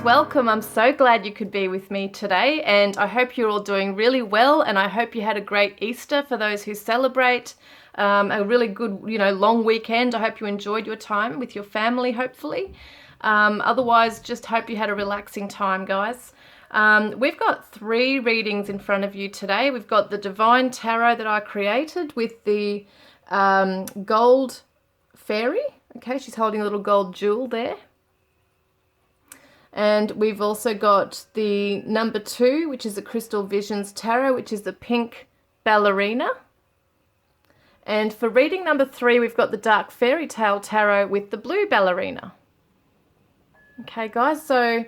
welcome. I'm so glad you could be with me today, and I hope you're all doing really well, and I hope you had a great Easter for those who celebrate. A really good, long weekend. I hope you enjoyed your time with your family, hopefully. Otherwise, just hope you had a relaxing time, guys. We've got 3 readings in front of you today. We've got the Divine Tarot that I created with the gold fairy. Okay, she's holding a little gold jewel there. And we've also got the number 2, which is the Crystal Visions Tarot, which is the pink Ballerina. And for reading number 3, we've got the Dark Fairy Tale Tarot with the blue Ballerina. Okay, guys, so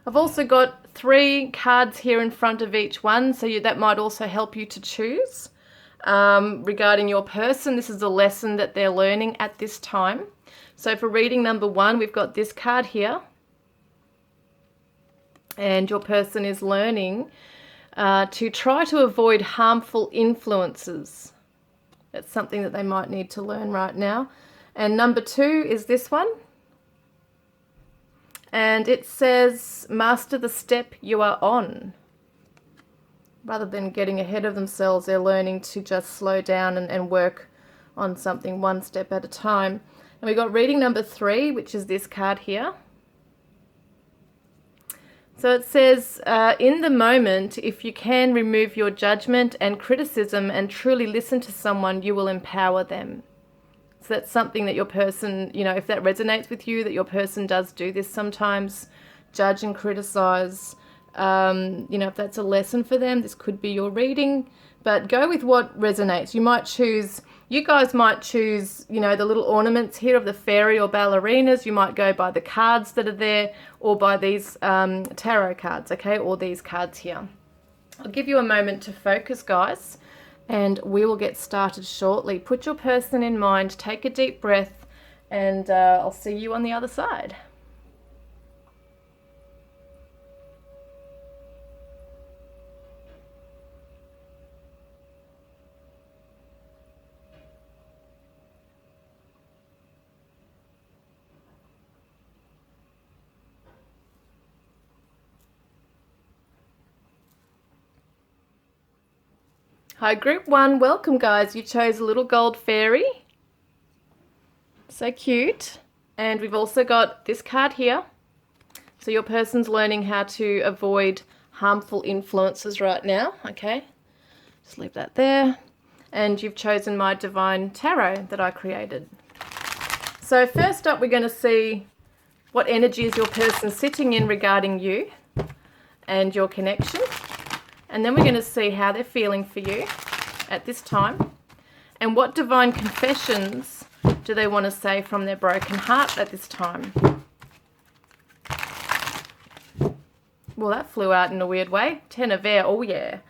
I've also got 3 cards here in front of each one, so that might also help you to choose regarding your person. This is a lesson that they're learning at this time. So for reading number 1, we've got this card here. And your person is learning to try to avoid harmful influences. That's something that they might need to learn right now. And number 2 is this one. And it says, master the step you are on. Rather than getting ahead of themselves, they're learning to just slow down and work on something one step at a time. And we got reading number 3, which is this card here. So it says, in the moment, if you can remove your judgment and criticism and truly listen to someone, you will empower them. So that's something that your person, if that resonates with you, that your person does do this sometimes, judge and criticize. If that's a lesson for them, this could be your reading. But go with what resonates. You guys might choose, the little ornaments here of the fairy or ballerinas. You might go by the cards that are there or by these tarot cards, okay, or these cards here. I'll give you a moment to focus, guys, and we will get started shortly. Put your person in mind, take a deep breath, and I'll see you on the other side. Hi, group 1. Welcome, guys. You chose a little gold fairy. So cute. And we've also got this card here. So your person's learning how to avoid harmful influences right now. Okay. Just leave that there. And you've chosen my Divine Tarot that I created. So first up, we're going to see what energy is your person sitting in regarding you and your connection. And then we're going to see how they're feeling for you at this time. And what divine confessions do they want to say from their broken heart at this time? Well, that flew out in a weird way. 10 of air, oh yeah.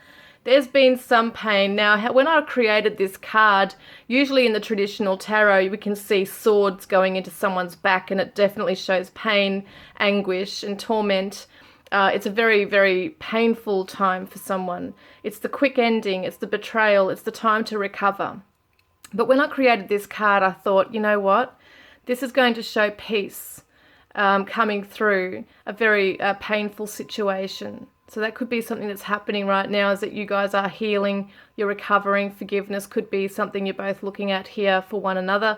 There's been some pain. Now, when I created this card, usually in the traditional tarot, we can see swords going into someone's back, and it definitely shows pain, anguish, and torment. It's a very, very painful time for someone. It's the quick ending, it's the betrayal, it's the time to recover. But when I created this card, I thought, you know what? This is going to show peace coming through a very painful situation. So that could be something that's happening right now, is that you guys are healing, you're recovering. Forgiveness could be something you're both looking at here for one another.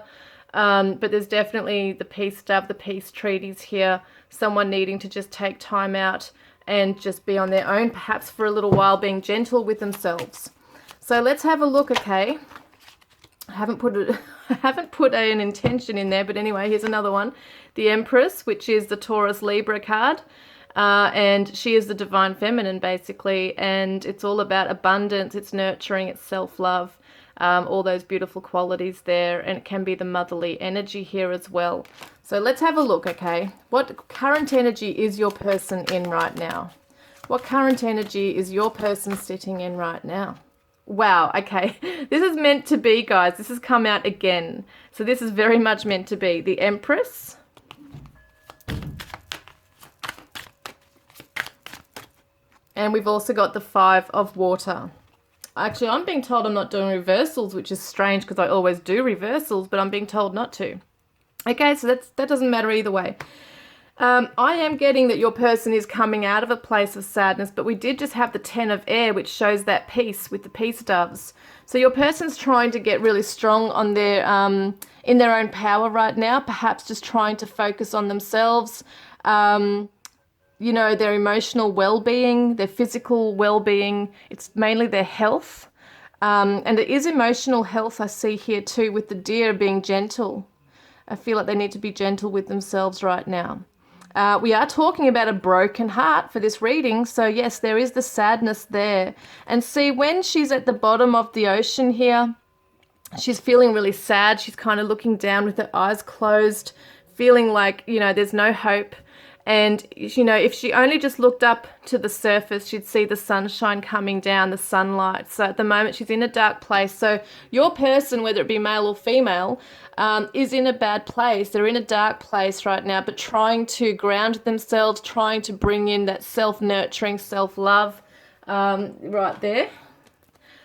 But there's definitely the peace dove, the peace treaties here, someone needing to just take time out and just be on their own, perhaps for a little while, being gentle with themselves. So let's have a look, okay? I haven't put an intention in there, but anyway, here's another one. The Empress, which is the Taurus Libra card, and she is the divine feminine, basically, and it's all about abundance, it's nurturing, it's self-love. All those beautiful qualities there, and it can be the motherly energy here as well. So let's have a look, okay? What current energy is your person in right now? What current energy is your person sitting in right now? Wow, okay. This is meant to be, guys. This has come out again. So this is very much meant to be. The Empress. And we've also got the 5 of Water. Actually, I'm being told I'm not doing reversals, which is strange because I always do reversals, but I'm being told not to. Okay, so that doesn't matter either way. I am getting that your person is coming out of a place of sadness, but we did just have the 10 of air, which shows that peace with the peace doves. So your person's trying to get really strong on their in their own power right now, perhaps just trying to focus on themselves, you know, their emotional well-being, their physical well-being. It's mainly their health. And it is emotional health I see here too, with the deer being gentle. I feel like they need to be gentle with themselves right now. We are talking about a broken heart for this reading. So yes, there is the sadness there. And see, when she's at the bottom of the ocean here, she's feeling really sad. She's kind of looking down with her eyes closed, feeling like, you know, there's no hope. And, you know, if she only just looked up to the surface, she'd see the sunshine coming down, the sunlight. So at the moment, she's in a dark place. So your person, whether it be male or female, is in a bad place. They're in a dark place right now, but trying to ground themselves, trying to bring in that self-nurturing, self-love right there.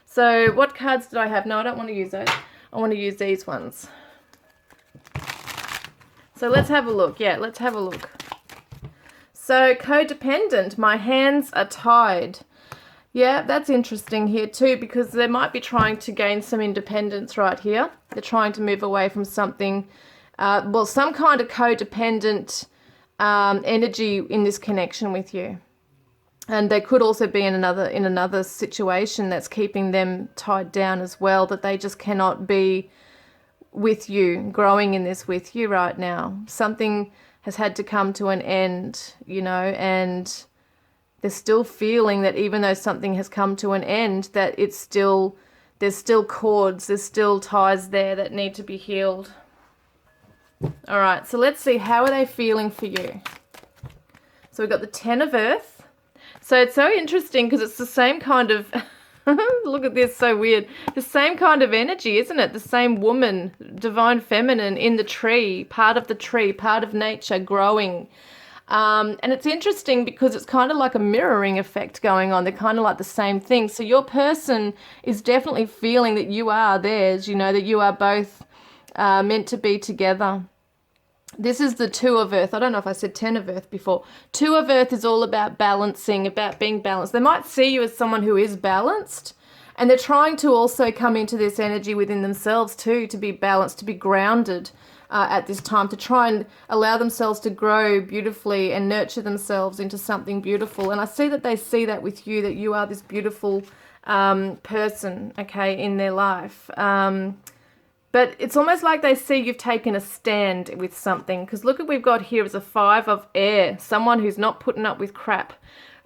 So what cards did I have? No, I don't want to use those. I want to use these ones. So let's have a look. Yeah, let's have a look. So codependent, my hands are tied. Yeah, that's interesting here too, because they might be trying to gain some independence right here. They're trying to move away from something, well, some kind of codependent energy in this connection with you. And they could also be in another situation that's keeping them tied down as well, that they just cannot be with you, growing in this with you right now. Something has had to come to an end, you know, and they're still feeling that even though something has come to an end, that there's still cords, there's still ties there that need to be healed. All right, so let's see, how are they feeling for you? So we've got the 10 of Earth. So it's so interesting because it's the same kind of, look at this, so weird. The same kind of energy, isn't it? The same woman, divine feminine in the tree, part of nature, growing. And it's interesting because it's kind of like a mirroring effect going on. They're kind of like the same thing. So your person is definitely feeling that you are theirs, you know, that you are both meant to be together. This is the 2 of Earth. I don't know if I said 10 of Earth before. 2 of Earth is all about balancing, about being balanced. They might see you as someone who is balanced, and they're trying to also come into this energy within themselves too, to be balanced, to be grounded at this time, to try and allow themselves to grow beautifully and nurture themselves into something beautiful. And I see that they see that with you, that you are this beautiful person, okay, in their life. But it's almost like they see you've taken a stand with something. Because look what we've got here is a 5 of air. Someone who's not putting up with crap.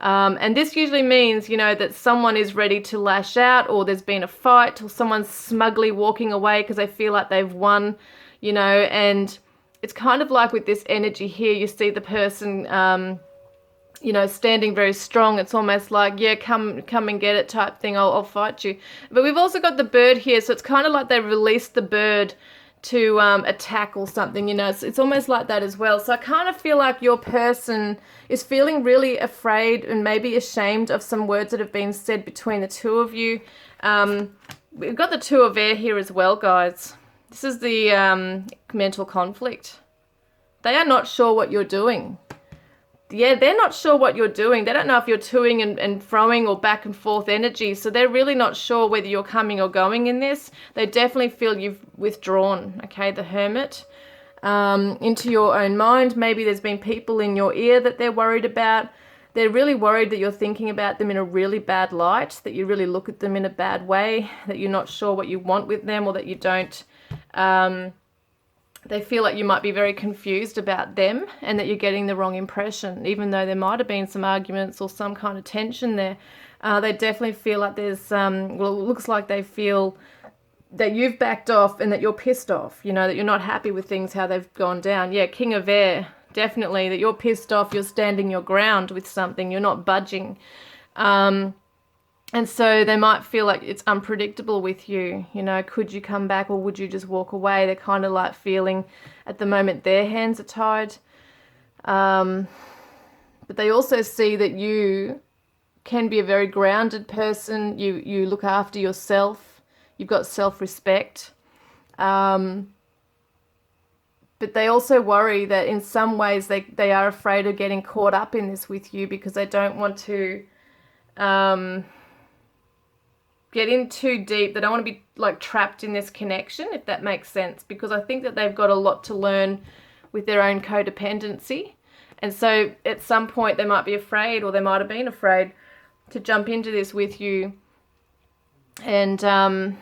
And this usually means, you know, that someone is ready to lash out, or there's been a fight, or someone's smugly walking away because they feel like they've won, you know. And it's kind of like with this energy here, you see the person, you know, standing very strong. It's almost like, yeah, come and get it type thing. I'll fight you. But we've also got the bird here. So it's kind of like they released the bird to attack or something, you know. It's almost like that as well. So I kind of feel like your person is feeling really afraid and maybe ashamed of some words that have been said between the 2 of you. We've got the 2 of air here as well, guys. This is the mental conflict. They are not sure what you're doing. Yeah, they're not sure what you're doing. They don't know if you're toing and froing or back and forth energy. So they're really not sure whether you're coming or going in this. They definitely feel you've withdrawn, okay, the Hermit, into your own mind. Maybe there's been people in your ear that they're worried about. They're really worried that you're thinking about them in a really bad light, that you really look at them in a bad way, that you're not sure what you want with them, or that you don't... They feel like you might be very confused about them and that you're getting the wrong impression, even though there might have been some arguments or some kind of tension there. They definitely feel like there's, well, it looks like they feel that you've backed off and that you're pissed off, you know, that you're not happy with things, how they've gone down. Yeah, King of Air, definitely, that you're pissed off, you're standing your ground with something, you're not budging. And so they might feel like it's unpredictable with you, you know, could you come back or would you just walk away? They're kind of like feeling at the moment their hands are tied. But they also see that you can be a very grounded person. You look after yourself. You've got self-respect. But they also worry that in some ways they are afraid of getting caught up in this with you because they don't want to get in too deep. They don't want to be like trapped in this connection, if that makes sense, because I think that they've got a lot to learn with their own codependency. And so at some point they might be afraid, or they might have been afraid, to jump into this with you and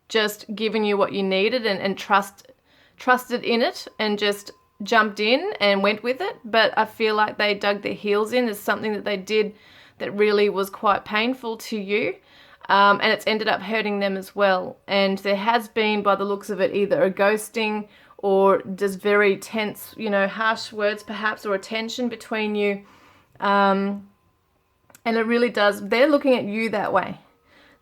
just given you what you needed and trusted in it and just jumped in and went with it. But I feel like they dug their heels in. There's something that they did that really was quite painful to you, and it's ended up hurting them as well. And there has been, by the looks of it, either a ghosting or just very tense, harsh words perhaps, or a tension between you. And it really does. They're looking at you that way.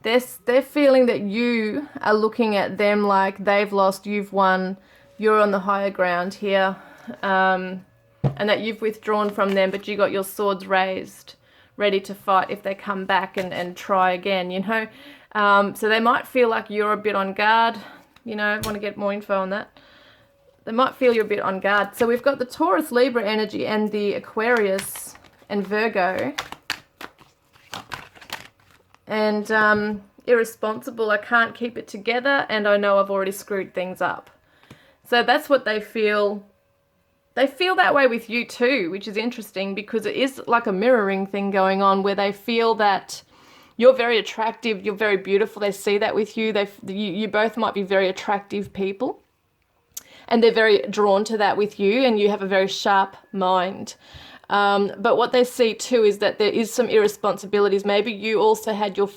They're feeling that you are looking at them like they've lost, you've won, you're on the higher ground here, and that you've withdrawn from them, but you got your swords raised, ready to fight if they come back and try again, So they might feel like you're a bit on guard. I want to get more info on that. They might feel you're a bit on guard. So we've got the Taurus, Libra energy and the Aquarius and Virgo. And irresponsible, I can't keep it together, and I know I've already screwed things up. So that's what they feel. They feel that way with you too, which is interesting because it is like a mirroring thing going on where they feel that you're very attractive, you're very beautiful. They see that with you. You both might be very attractive people, and they're very drawn to that with you, and you have a very sharp mind. But what they see too is that there is some irresponsibilities. Maybe you also had your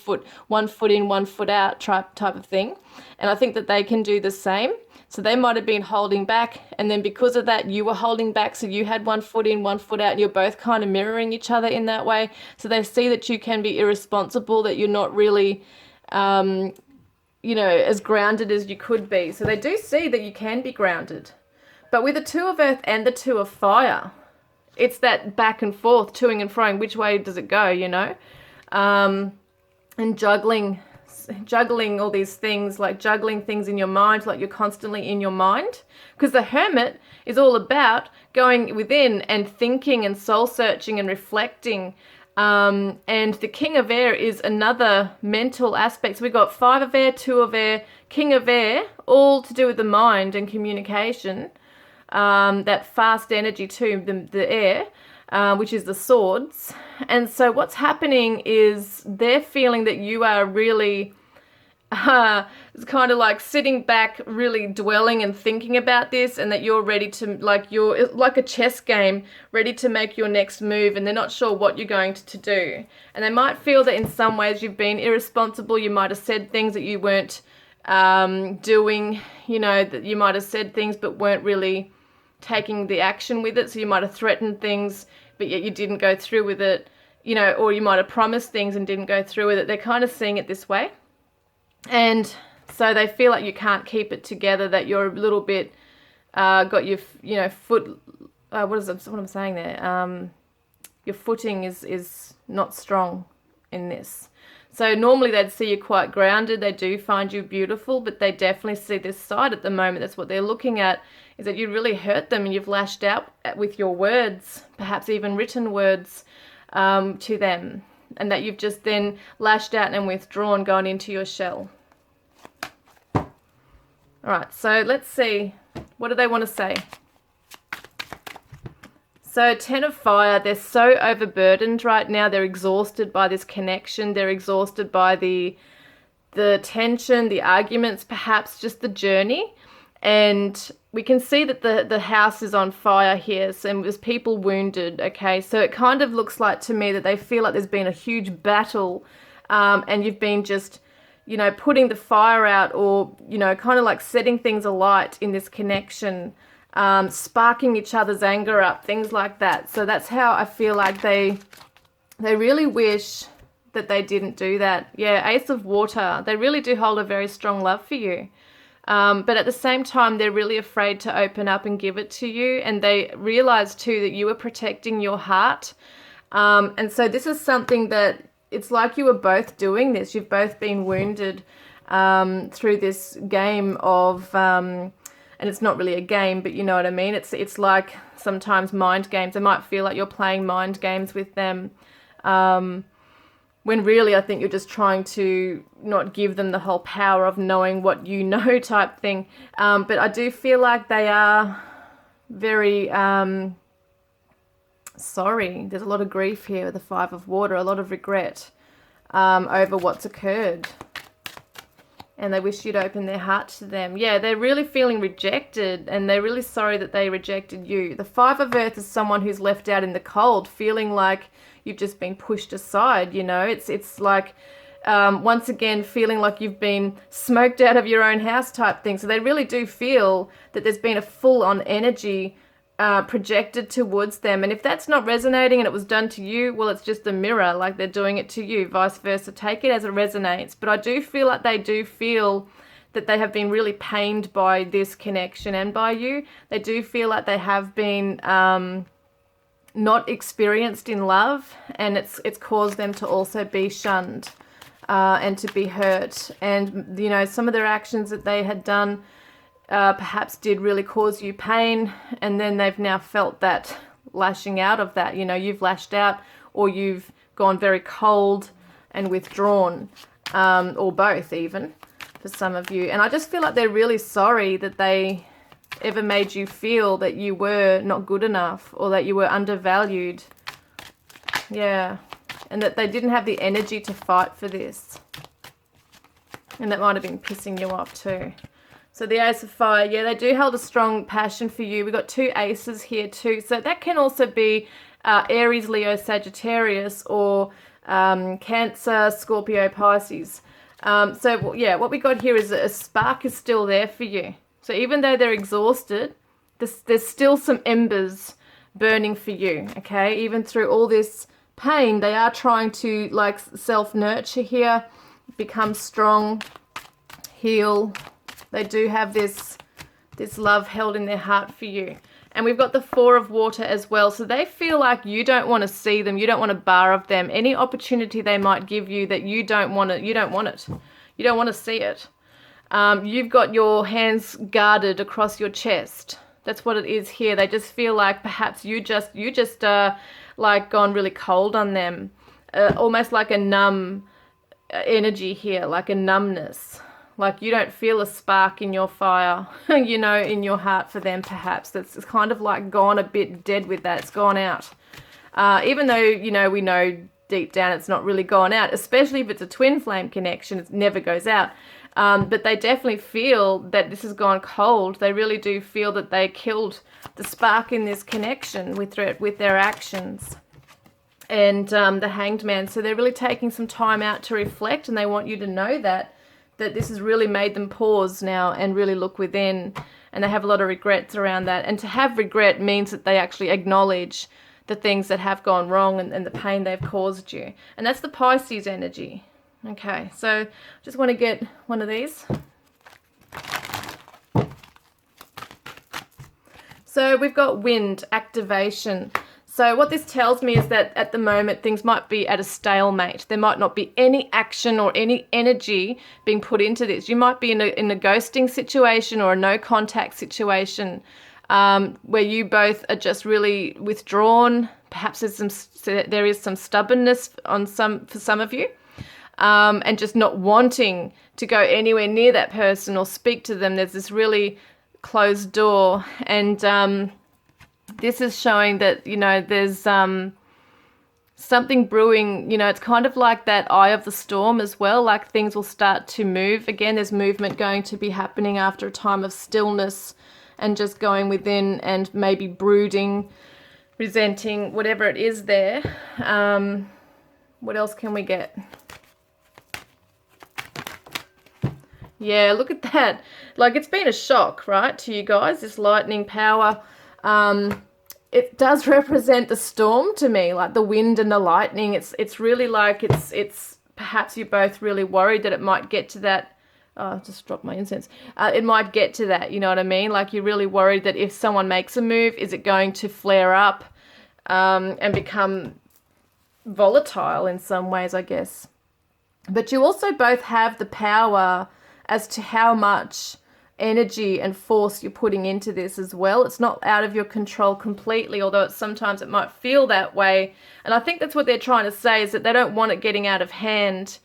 one foot in, one foot out type of thing. And I think that they can do the same. So they might have been holding back, and then because of that, you were holding back. So you had one foot in, one foot out, and you're both kind of mirroring each other in that way. So they see that you can be irresponsible, that you're not really, as grounded as you could be. So they do see that you can be grounded. But with the Two of Earth and the Two of Fire, it's that back and forth, toing and froing. Which way does it go, And juggling all these things, like juggling things in your mind, like you're constantly in your mind. Because the Hermit is all about going within and thinking and soul searching and reflecting. And the King of Air is another mental aspect. So we've got 5 of Air, 2 of Air, King of Air, all to do with the mind and communication. That fast energy too, the air, which is the swords. And so what's happening is they're feeling that you are really it's kind of like sitting back, really dwelling and thinking about this, and that you're ready to, you're like a chess game, ready to make your next move, and they're not sure what you're going to do. And they might feel that in some ways you've been irresponsible. You might have said things that you weren't doing, that you might have said things but weren't really taking the action with it. So you might have threatened things, but yet you didn't go through with it, or you might have promised things and didn't go through with it. They're kind of seeing it this way. And so they feel like you can't keep it together, that you're a little bit, got your, foot, what I'm saying there? Your footing is not strong in this. So normally they'd see you quite grounded. They do find you beautiful, but they definitely see this side at the moment. That's what they're looking at, is that you really hurt them and you've lashed out with your words, perhaps even written words to them, and that you've just then lashed out and withdrawn, gone into your shell. All right, so let's see. What do they want to say? So 10 of Fire, they're so overburdened right now. They're exhausted by this connection. They're exhausted by the tension, the arguments, perhaps just the journey. And we can see that the house is on fire here, and there's people wounded, okay? So it kind of looks like to me that they feel like there's been a huge battle, and you've been just, putting the fire out, or, kind of like setting things alight in this connection, sparking each other's anger up, things like that. So that's how I feel like they really wish that they didn't do that. Yeah, Ace of Water, they really do hold a very strong love for you. But at the same time, they're really afraid to open up and give it to you. And they realize too that you are protecting your heart. And so this is something that it's like you were both doing this. You've both been wounded through this game of and it's not really a game, but you know what I mean. It's like sometimes mind games. It might feel like you're playing mind games with them, when really I think you're just trying to not give them the whole power of knowing what you know type thing. But I do feel like they are very sorry. There's a lot of grief here with the Five of Water, a lot of regret over what's occurred. And they wish you'd open their heart to them. Yeah, they're really feeling rejected, and they're really sorry that they rejected you. The Five of Earth is someone who's left out in the cold, feeling like you've just been pushed aside, you know. It's like, once again, feeling like you've been smoked out of your own house type thing. So they really do feel that there's been a full-on energy projected towards them. And if that's not resonating and it was done to you, well, it's just a mirror, like they're doing it to you, vice versa. Take it as it resonates. But I do feel like they do feel that they have been really pained by this connection and by you. They do feel like they have been not experienced in love, and it's caused them to also be shunned and to be hurt. And, you know, some of their actions that they had done perhaps did really cause you pain, and then they've now felt that lashing out of that. You know, you've lashed out, or you've gone very cold and withdrawn, or both even for some of you. And I just feel like they're really sorry that they ever made you feel that you were not good enough, or that you were undervalued. Yeah, and that they didn't have the energy to fight for this. And that might have been pissing you off too. So the Ace of Fire, yeah, they do hold a strong passion for you. We've got two aces here too. So that can also be Aries, Leo, Sagittarius, or Cancer, Scorpio, Pisces. So yeah, what we got here is a spark is still there for you. So even though they're exhausted, there's still some embers burning for you, okay? Even through all this pain, they are trying to, like, self-nurture here, become strong, heal. They do have this love held in their heart for you. And we've got the Four of Water as well. So they feel like you don't want to see them. You don't want a bar of them. Any opportunity they might give you that you don't want it. You don't want it. You don't want to see it. You've got your hands guarded across your chest. That's what it is here. They just feel like perhaps you just like gone really cold on them. Almost like a numb energy here, like a numbness. Like you don't feel a spark in your fire, you know, in your heart for them perhaps. That's kind of like gone a bit dead with that. It's gone out. Even though, you know, we know deep down it's not really gone out, especially if it's a twin flame connection, it never goes out. But they definitely feel that this has gone cold. They really do feel that they killed the spark in this connection with their actions. And the Hanged Man. So they're really taking some time out to reflect, and they want you to know that this has really made them pause now and really look within, and they have a lot of regrets around that. And to have regret means that they actually acknowledge the things that have gone wrong and the pain they've caused you. And that's the Pisces energy. Okay, so just want to get one of these. So we've got Wind, activation. So what this tells me is that at the moment things might be at a stalemate. There might not be any action or any energy being put into this. You might be in a ghosting situation or a no contact situation where you both are just really withdrawn. Perhaps there is some stubbornness for some of you, and just not wanting to go anywhere near that person or speak to them. There's this really closed door, and this is showing that, you know, there's something brewing. You know, it's kind of like that eye of the storm as well, like things will start to move. Again, there's movement going to be happening after a time of stillness and just going within and maybe brooding, resenting, whatever it is there. What else can we get? Yeah, look at that. Like, it's been a shock, right, to you guys, this lightning power. It does represent the storm to me, like the wind and the lightning. It's really like it's perhaps you're both really worried that it might get to that. Oh, I just dropped my incense. It might get to that, you know what I mean? Like you're really worried that if someone makes a move, is it going to flare up and become volatile in some ways, I guess. But you also both have the power as to how much energy and force you're putting into this as well. It's not out of your control completely, although sometimes it might feel that way. And I think that's what they're trying to say, is that they don't want it getting out of hand.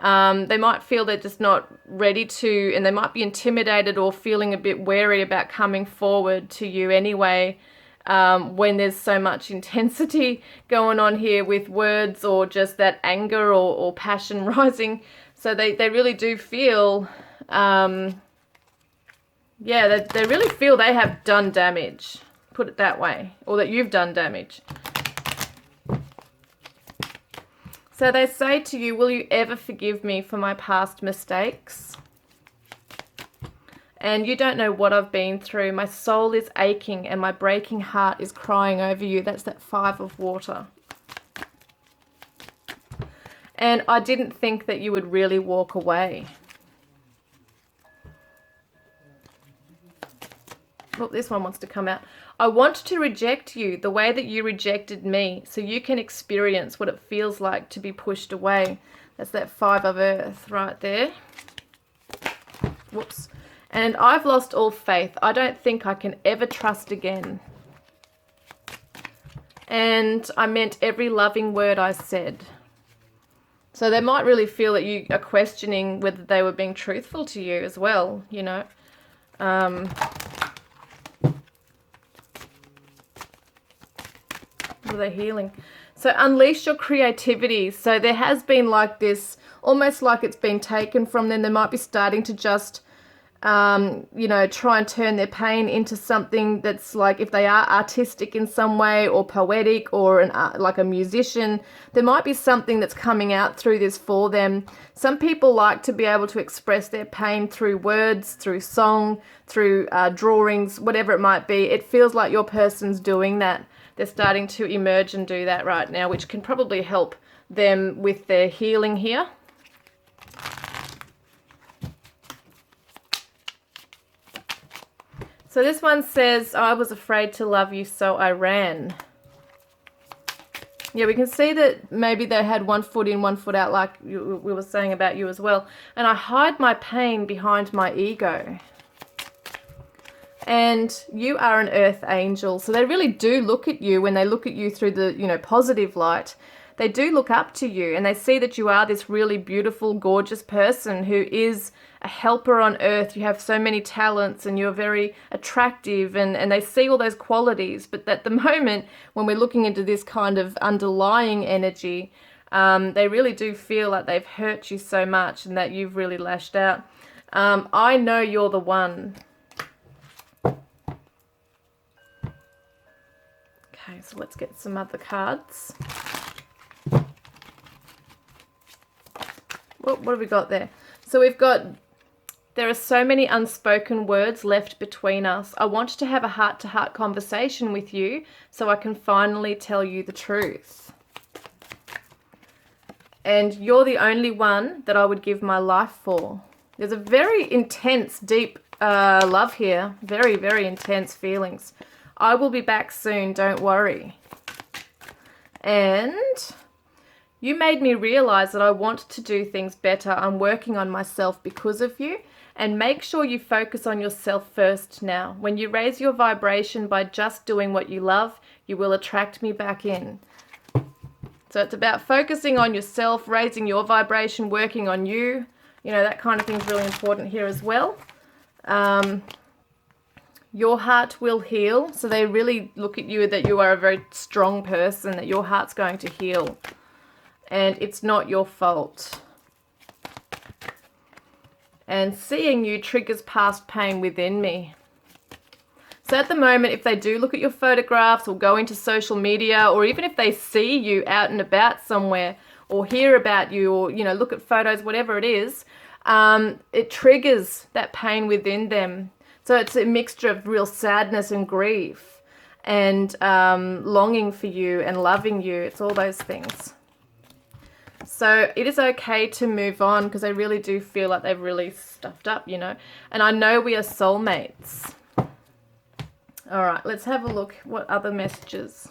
They might feel they're just not ready to, and they might be intimidated or feeling a bit wary about coming forward to you anyway, when there's so much intensity going on here with words or just that anger or passion rising. So they really do feel, yeah, they really feel they have done damage, put it that way, or that you've done damage. So they say to you, will you ever forgive me for my past mistakes? And you don't know what I've been through. My soul is aching and my breaking heart is crying over you. That's that 5 of water. And I didn't think that you would really walk away. Oh, this one wants to come out. I want to reject you the way that you rejected me, so you can experience what it feels like to be pushed away. That's that 5 of earth right there. Whoops. And I've lost all faith. I don't think I can ever trust again. And I meant every loving word I said. So they might really feel that you are questioning whether they were being truthful to you as well, you know. They're healing. So unleash your creativity. So there has been like this, almost like it's been taken from them. They might be starting to just, you know, try and turn their pain into something that's like, if they are artistic in some way or poetic or like a musician, there might be something that's coming out through this for them. Some people like to be able to express their pain through words, through song, through drawings, whatever it might be. It feels like your person's doing that. They're starting to emerge and do that right now, which can probably help them with their healing here. So this one says, I was afraid to love you, so I ran. Yeah, we can see that maybe they had 1 foot in, 1 foot out, like we were saying about you as well. And I hide my pain behind my ego. And you are an earth angel. So they really do look at you, when they look at you through the, you know, positive light, they do look up to you and they see that you are this really beautiful, gorgeous person who is a helper on earth. You have so many talents and you're very attractive, and they see all those qualities. But at the moment, when we're looking into this kind of underlying energy, they really do feel like they've hurt you so much and that you've really lashed out. I know you're the one. Okay, so let's get some other cards. What have we got there? So we've got, there are so many unspoken words left between us. I want to have a heart-to-heart conversation with you so I can finally tell you the truth. And you're the only one that I would give my life for. There's a very intense, deep love here. Very, very intense feelings. I will be back soon, don't worry. And you made me realize that I want to do things better. I'm working on myself because of you. And make sure you focus on yourself first now. When you raise your vibration by just doing what you love, you will attract me back in. So it's about focusing on yourself, raising your vibration, working on you. You know, that kind of thing is really important here as well. Your heart will heal. So they really look at you that you are a very strong person, that your heart's going to heal. And it's not your fault. And seeing you triggers past pain within me. So at the moment, if they do look at your photographs or go into social media, or even if they see you out and about somewhere or hear about you, or, you know, look at photos, whatever it is, it triggers that pain within them. So it's a mixture of real sadness and grief and longing for you and loving you. It's all those things. So it is okay to move on, because I really do feel like they've really stuffed up, you know. And I know we are soulmates. All right, let's have a look. What other messages?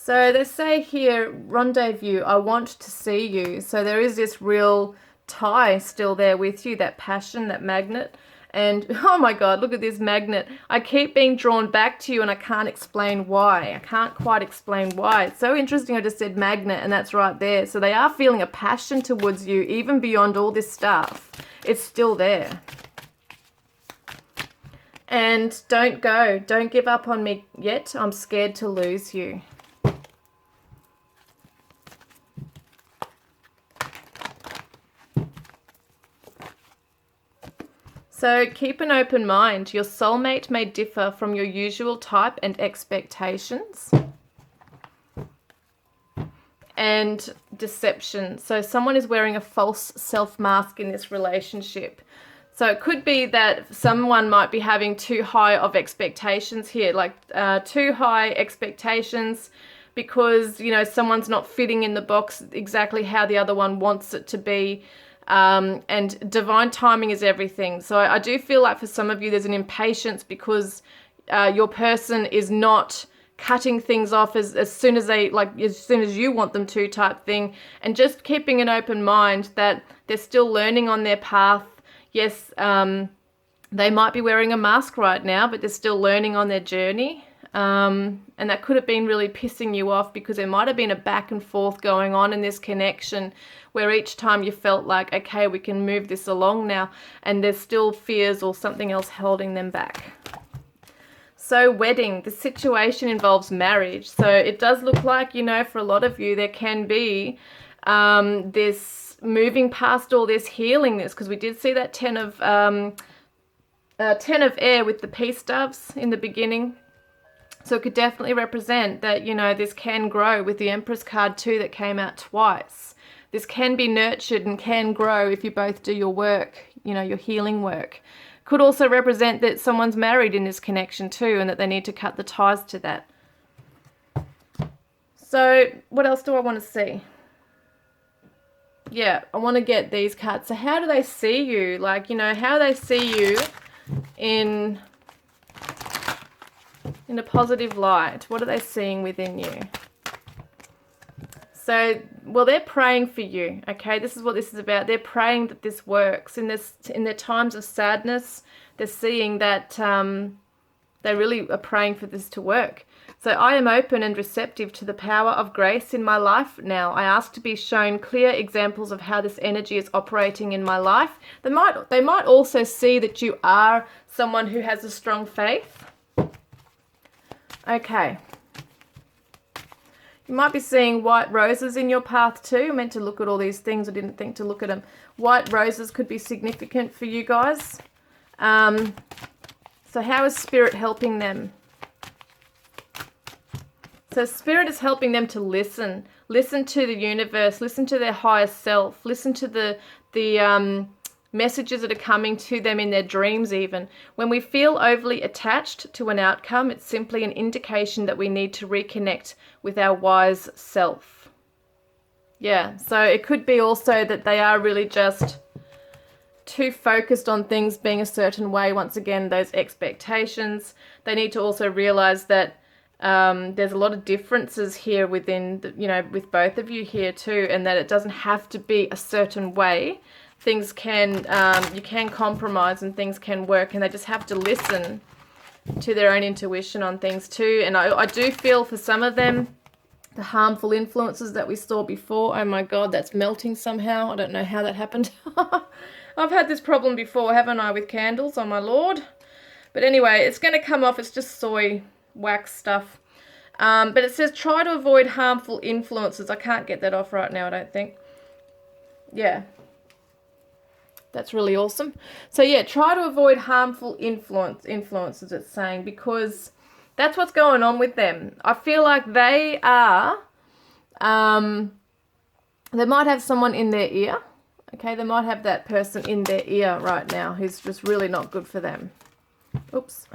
So they say here, rendezvous, I want to see you. So there is this real tie still there with you, that passion, that magnet. And oh my God, look at this magnet. I keep being drawn back to you and I can't explain why. I can't quite explain why. It's so interesting. I just said magnet and that's right there. So they are feeling a passion towards you, even beyond all this stuff. It's still there. And don't go. Don't give up on me yet. I'm scared to lose you. So keep an open mind. Your soulmate may differ from your usual type and expectations. And deception. So someone is wearing a false self-mask in this relationship. So it could be that someone might be having too high of expectations here, like too high expectations because, you know, someone's not fitting in the box exactly how the other one wants it to be. And divine timing is everything. So I do feel like for some of you there's an impatience because your person is not cutting things off as soon as as soon as you want them to type thing, and just keeping an open mind that they're still learning on their path. Yes, they might be wearing a mask right now, but they're still learning on their journey. And that could have been really pissing you off because there might have been a back and forth going on in this connection where each time you felt like, okay, we can move this along now, and there's still fears or something else holding them back. So wedding, the situation involves marriage. So it does look like, you know, for a lot of you, there can be this moving past all this, healing this, because we did see that 10 of air with the peace doves in the beginning. So it could definitely represent that, you know, this can grow with the Empress card too that came out twice. This can be nurtured and can grow if you both do your work, you know, your healing work. Could also represent that someone's married in this connection too and that they need to cut the ties to that. So what else do I want to see? Yeah, I want to get these cards. So how do they see you? Like, you know, how they see you in a positive light. What are they seeing within you? So, well, they're praying for you, okay? This is what this is about. They're praying that this works. In their times of sadness, they're seeing that they really are praying for this to work. So I am open and receptive to the power of grace in my life now. I ask to be shown clear examples of how this energy is operating in my life. They might also see that you are someone who has a strong faith. Okay. You might be seeing white roses in your path too. I meant to look at all these things. I didn't think to look at them. White roses could be significant for you guys. So how is Spirit helping them? So Spirit is helping them to listen. Listen to the universe. Listen to their higher self. Listen to the messages that are coming to them in their dreams even. When we feel overly attached to an outcome, it's simply an indication that we need to reconnect with our wise self. Yeah, so it could be also that they are really just too focused on things being a certain way. Once again, those expectations. They need to also realize that there's a lot of differences here within, with both of you here too, and that it doesn't have to be a certain way. Things can, you can compromise and things can work, and they just have to listen to their own intuition on things too. And I do feel for some of them, the harmful influences that we saw before, oh my God, that's melting somehow. I don't know how that happened. I've had this problem before, haven't I, with candles, oh my Lord. But anyway, it's going to come off. It's just soy wax stuff. But it says try to avoid harmful influences. I can't get that off right now, I don't think. Yeah. That's really awesome. So yeah, try to avoid harmful influences, it's saying, because that's what's going on with them. I feel like they are, they might have someone in their ear. Okay, they might have that person in their ear right now who's just really not good for them. Oops.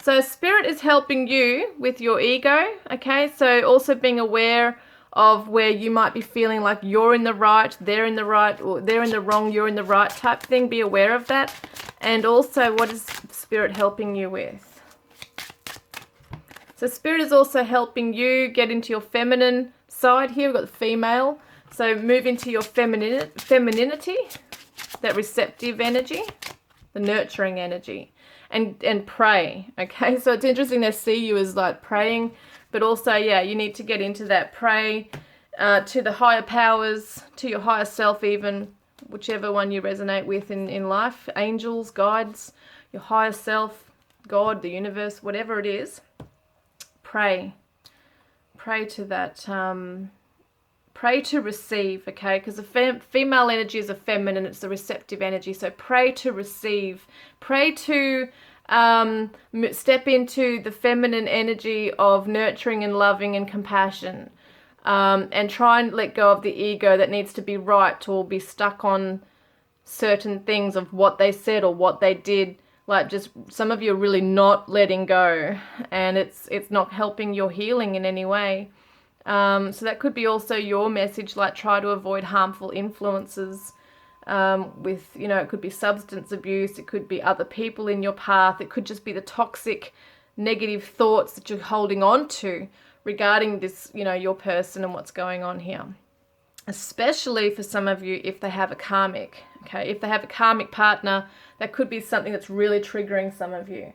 So Spirit is helping you with your ego. Okay, so also being aware of where you might be feeling like you're in the right, they're in the right, or they're in the wrong, you're in the right type thing. Be aware of that. And also, what is Spirit helping you with? So Spirit is also helping you get into your feminine side here. We've got the female. So move into your femininity, that receptive energy, the nurturing energy, and pray. Okay, so it's interesting they see you as like praying, but also, yeah, you need to get into that. Pray to the higher powers, to your higher self even, whichever one you resonate with in life, angels, guides, your higher self, God, the universe, whatever it is. Pray to that. Pray to receive, okay? Because the female energy is a feminine, it's the receptive energy. So pray to receive. Pray to step into the feminine energy of nurturing and loving and compassion. And try and let go of the ego that needs to be right or be stuck on certain things of what they said or what they did. Like, just some of you are really not letting go, and it's not helping your healing in any way. So that could be also your message, like try to avoid harmful influences with, you know, it could be substance abuse, it could be other people in your path, it could just be the toxic negative thoughts that you're holding on to regarding this, you know, your person and what's going on here. Especially for some of you if they have a karmic, okay? If they have a karmic partner, that could be something that's really triggering some of you.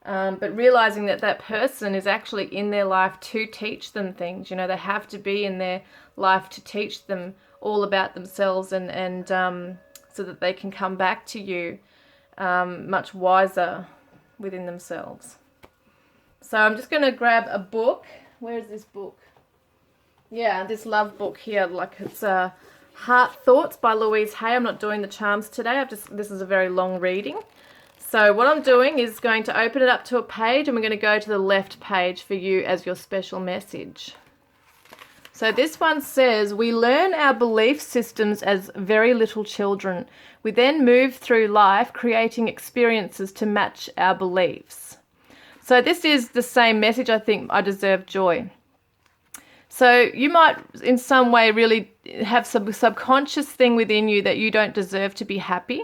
But realizing that that person is actually in their life to teach them things. You know, they have to be in their life to teach them all about themselves and so that they can come back to you much wiser within themselves. So I'm just going to grab a book. Where is this book? Yeah, this love book here. Like, it's Heart Thoughts by Louise Hay. I'm not doing the charms today. This is a very long reading. So what I'm doing is going to open it up to a page, and we're going to go to the left page for you as your special message. So this one says, we learn our belief systems as very little children. We then move through life creating experiences to match our beliefs. So this is the same message, I think, I deserve joy. So you might in some way really have some subconscious thing within you that you don't deserve to be happy.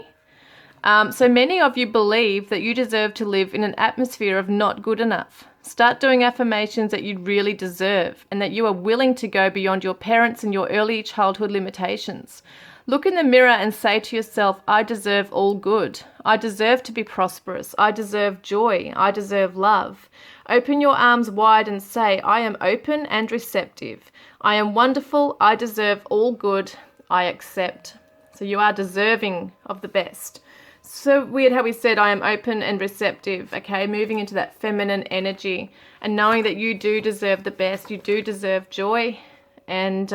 So many of you believe that you deserve to live in an atmosphere of not good enough. Start doing affirmations that you really deserve and that you are willing to go beyond your parents and your early childhood limitations. Look in the mirror and say to yourself, I deserve all good. I deserve to be prosperous. I deserve joy. I deserve love. Open your arms wide and say, I am open and receptive. I am wonderful. I deserve all good. I accept. So you are deserving of the best. So weird how we said I am open and receptive, okay? Moving into that feminine energy and knowing that you do deserve the best. You do deserve joy, and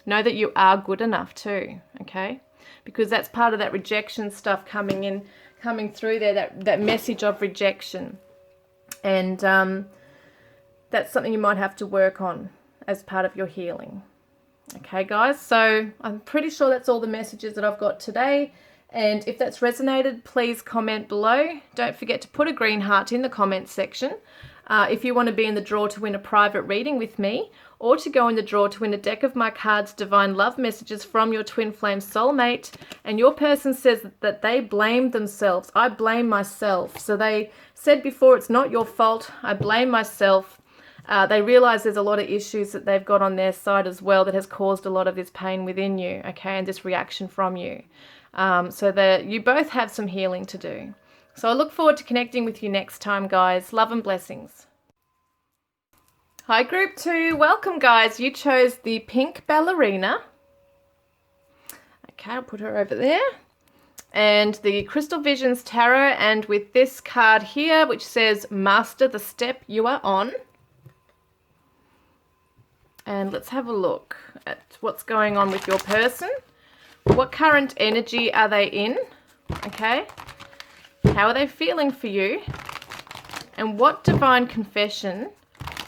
know that you are good enough too, okay? Because that's part of that rejection stuff coming through there, that message of rejection. And that's something you might have to work on as part of your healing. Okay, guys? So I'm pretty sure that's all the messages that I've got today. And if that's resonated, please comment below. Don't forget to put a green heart in the comments section. If you want to be in the draw to win a private reading with me, or to go in the draw to win a deck of my cards, Divine Love Messages from your Twin Flame Soulmate, and your person says that they blame themselves. I blame myself. So they said before, it's not your fault. I blame myself. They realize there's a lot of issues that they've got on their side as well that has caused a lot of this pain within you, okay, and this reaction from you. So that you both have some healing to do. So I look forward to connecting with you next time, guys. Love and blessings. Hi, Group 2. Welcome, guys. You chose the pink Ballerina. Okay, I'll put her over there. And the Crystal Visions Tarot, and with this card here, which says, Master the step you are on. And let's have a look at what's going on with your person. What current energy are they in? Okay. How are they feeling for you? And what divine confession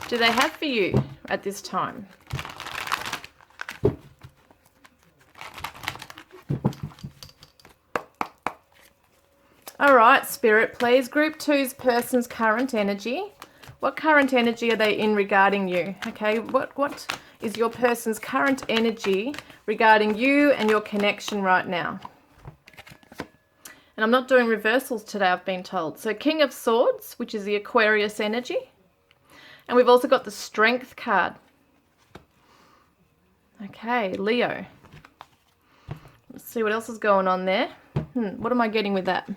do they have for you at this time? All right, Spirit, please. Group 2's person's current energy. What current energy are they in regarding you? Okay, what is your person's current energy regarding you and your connection right now? And I'm not doing reversals today, I've been told. So King of Swords, which is the Aquarius energy. And we've also got the Strength card. Okay, Leo. Let's see what else is going on there. What am I getting with that?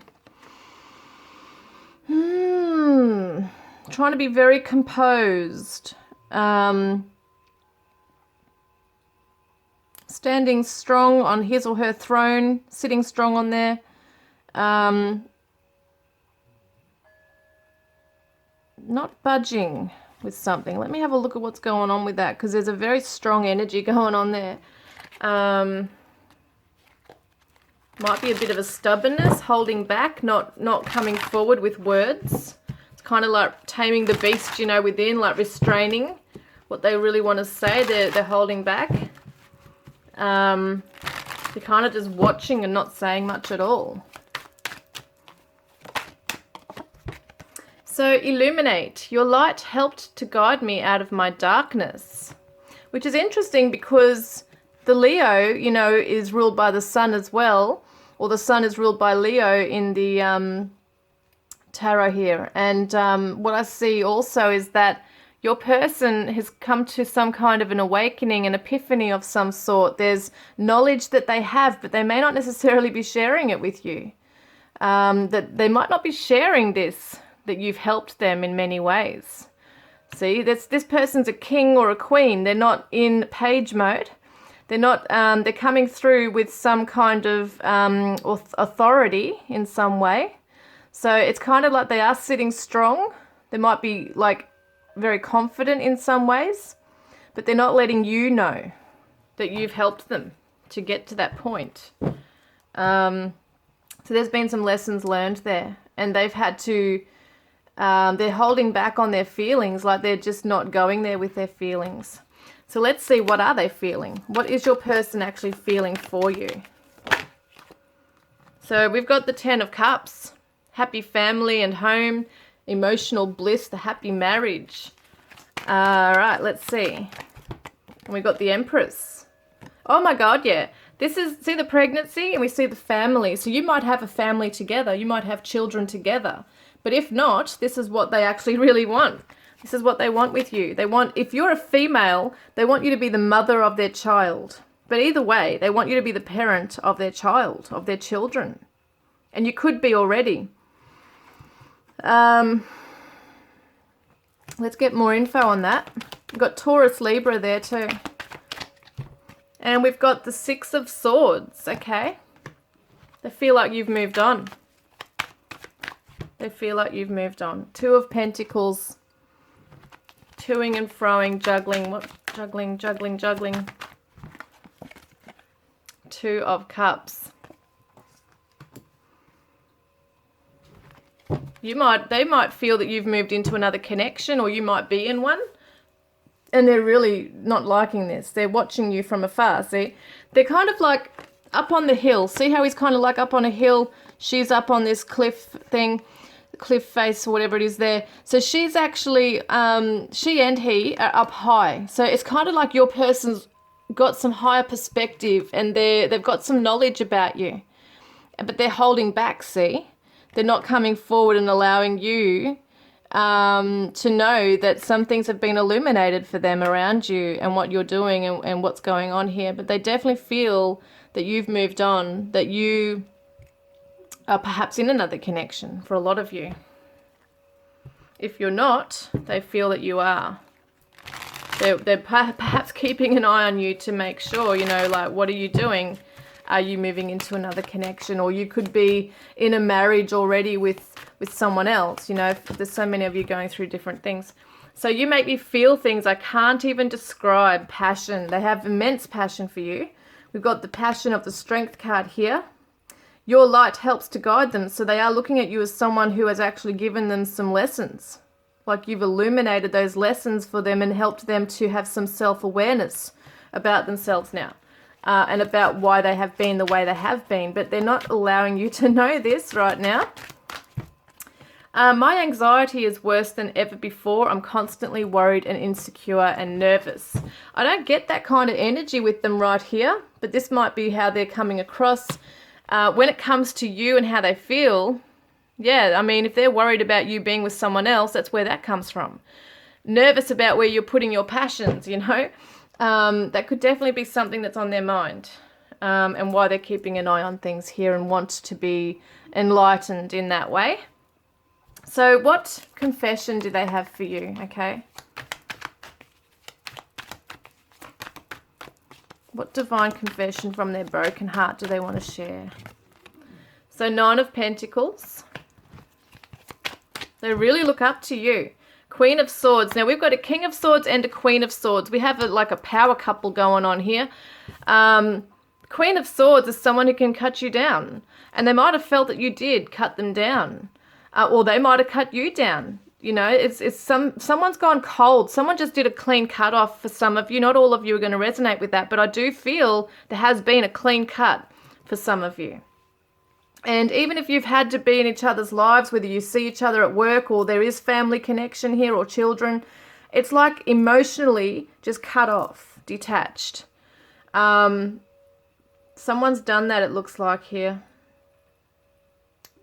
Trying to be very composed. Standing strong on his or her throne, sitting strong on there. Not budging with something. Let me have a look at what's going on with that, because there's a very strong energy going on there. Might be a bit of a stubbornness, holding back, not coming forward with words. It's kind of like taming the beast, you know, within, like restraining what they really want to say. They're holding back. They're kind of just watching and not saying much at all. So, illuminate. Your light helped to guide me out of my darkness. Which is interesting because the Leo, you know, is ruled by the sun as well. Or the sun is ruled by Leo in the tarot here. And what I see also is that your person has come to some kind of an awakening, an epiphany of some sort. There's knowledge that they have, but they may not necessarily be sharing it with you. That they might not be sharing this, that you've helped them in many ways. See, this person's a king or a queen. They're not in page mode. They're not. They're coming through with some kind of authority in some way. So it's kind of like they are sitting strong. They might be like very confident in some ways, but they're not letting you know that you've helped them to get to that point. So there's been some lessons learned there, and they've had to. They're holding back on their feelings, like they're just not going there with their feelings. So let's see, what are they feeling? What is your person actually feeling for you? So we've got the 10 of Cups, happy family and home, emotional bliss, the happy marriage. All right, let's see. And we've got the Empress. Oh my God, yeah. This is, see the pregnancy, and we see the family. So you might have a family together. You might have children together. But if not, this is what they actually really want. This is what they want with you. They want, if you're a female, they want you to be the mother of their child. But either way, they want you to be the parent of their child, of their children. And you could be already. Let's get more info on that. We've got Taurus, Libra there too. And we've got the 6 of Swords, okay? They feel like you've moved on. They feel like you've moved on. 2 of Pentacles. Toing and froing, juggling. What? Juggling. 2 of Cups. They might feel that you've moved into another connection, or you might be in one. And they're really not liking this. They're watching you from afar, see? They're kind of like up on the hill. See how he's kind of like up on a hill? She's up on this cliff thing. Cliff face or whatever it is there. So she's actually, she and he are up high. So it's kind of like your person's got some higher perspective, and they've got some knowledge about you. But they're holding back, see? They're not coming forward and allowing you to know that some things have been illuminated for them around you and what you're doing and what's going on here. But they definitely feel that you've moved on, that you are perhaps in another connection for a lot of you. If you're not, they feel that you are. They're perhaps keeping an eye on you to make sure, you know, like, what are you doing? Are you moving into another connection? Or you could be in a marriage already with someone else. You know, there's so many of you going through different things. So you make me feel things I can't even describe. Passion. They have immense passion for you. We've got the passion of the Strength card here. Your light helps to guide them. So they are looking at you as someone who has actually given them some lessons. Like you've illuminated those lessons for them and helped them to have some self-awareness about themselves now. And about why they have been the way they have been. But they're not allowing you to know this right now. My anxiety is worse than ever before. I'm constantly worried and insecure and nervous. I don't get that kind of energy with them right here. But this might be how they're coming across. When it comes to you and how they feel, yeah, I mean, if they're worried about you being with someone else, that's where that comes from. nervous about where you're putting your passions, you know. That could definitely be something that's on their mind, and why they're keeping an eye on things here and want to be enlightened in that way. So what confession do they have for you? Okay. What divine confession from their broken heart do they want to share? So 9 of Pentacles. They really look up to you. Queen of Swords. Now we've got a King of Swords and a Queen of Swords. We have like a power couple going on here. Queen of Swords is someone who can cut you down. And they might have felt that you did cut them down. Or they might have cut you down. You know, it's someone's gone cold. Someone just did a clean cut off for some of you. Not all of you are going to resonate with that, but I do feel there has been a clean cut for some of you. And even if you've had to be in each other's lives, whether you see each other at work or there is family connection here or children, it's like emotionally just cut off, detached. Someone's done that, it looks like here.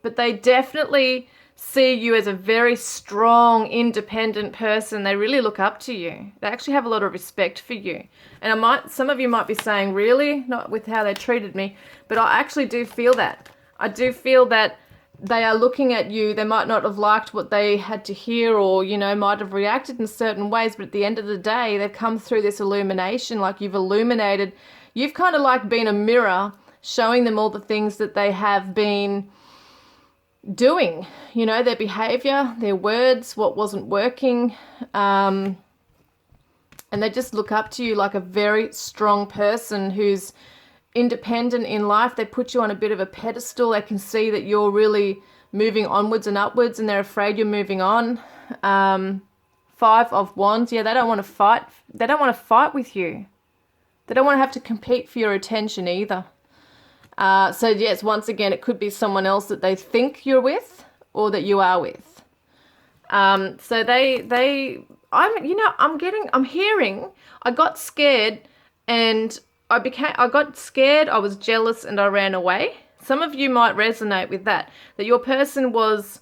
But they definitely see you as a very strong, independent person. They really look up to you. They actually have a lot of respect for you. And some of you might be saying, really? Not with how they treated me. But I actually do feel that. I do feel that they are looking at you. They might not have liked what they had to hear, or, you know, might have reacted in certain ways. But at the end of the day, they've come through this illumination, like you've illuminated. You've kind of like been a mirror showing them all the things that they have been doing, you know, their behavior, their words, what wasn't working. And they just look up to you like a very strong person who's independent in life. They put you on a bit of a pedestal. They can see that you're really moving onwards and upwards, and they're afraid you're moving on. 5 of Wands. Yeah, they don't want to fight. They don't want to fight with you. They don't want to have to compete for your attention either. So yes, once again, it could be someone else that they think you're with or that you are with. So I'm hearing, I got scared and I got scared, I was jealous and I ran away. Some of you might resonate with that your person was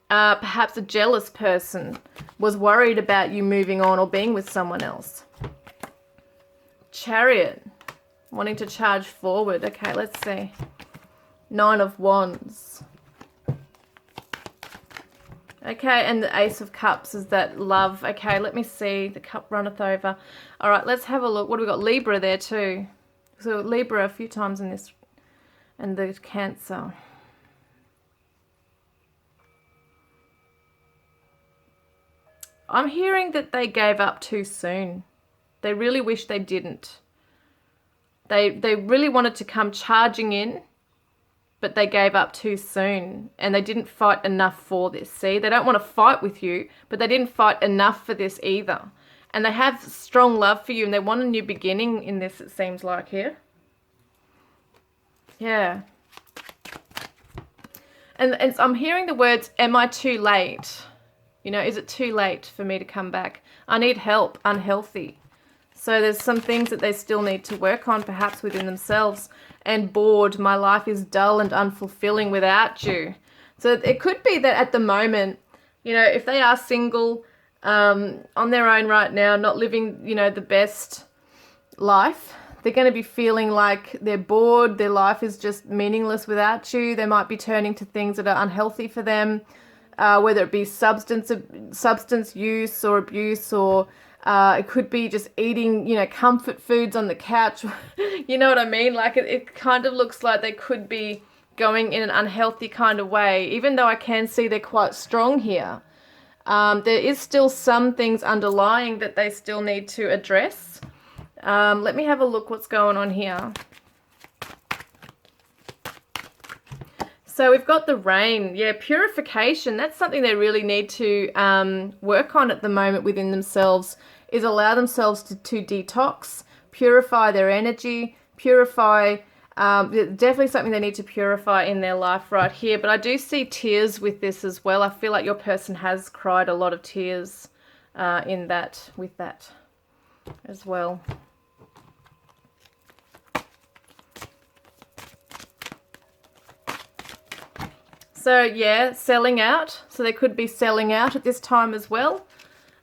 perhaps a jealous person, was worried about you moving on or being with someone else. Chariot. Wanting to charge forward. Okay, let's see. 9 of Wands. Okay, and the Ace of Cups is that love. Okay, let me see. The cup runneth over. All right, let's have a look. What do we got? Libra there too. So Libra a few times in this. And the Cancer. I'm hearing that they gave up too soon. They really wish they didn't. They really wanted to come charging in, but they gave up too soon, and they didn't fight enough for this. See, they don't want to fight with you, but they didn't fight enough for this either. And they have strong love for you, and they want a new beginning in this, it seems like here. Yeah. And I'm hearing the words, am I too late? You know, is it too late for me to come back? I need help, unhealthy. So there's some things that they still need to work on, perhaps within themselves. And bored, my life is dull and unfulfilling without you. So it could be that at the moment, you know, if they are single, on their own right now, not living, you know, the best life, they're going to be feeling like they're bored, their life is just meaningless without you. They might be turning to things that are unhealthy for them, whether it be substance use or abuse, or it could be just eating, you know, comfort foods on the couch. You know what I mean? Like it kind of looks like they could be going in an unhealthy kind of way, even though I can see they're quite strong here. There is still some things underlying that they still need to address. Let me have a look what's going on here. So we've got the rain. Yeah, purification. That's something they really need to work on at the moment within themselves, is allow themselves to detox, purify their energy, purify, definitely something they need to purify in their life right here. But I do see tears with this as well. I feel like your person has cried a lot of tears with that as well. So yeah, selling out. So they could be selling out at this time as well.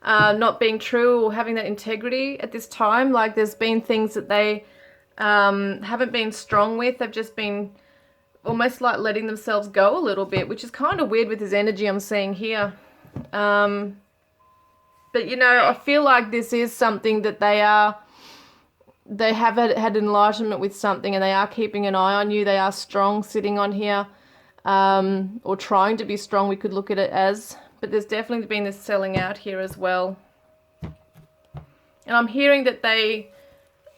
not being true or having that integrity at this time. Like there's been things that they haven't been strong with. They've just been almost like letting themselves go a little bit, which is kind of weird with this energy I'm seeing here. But you know, I feel like this is something that they have had enlightenment with something, and they are keeping an eye on you. They are strong sitting on here, or trying to be strong, we could look at it as. But there's definitely been this selling out here as well. And I'm hearing that they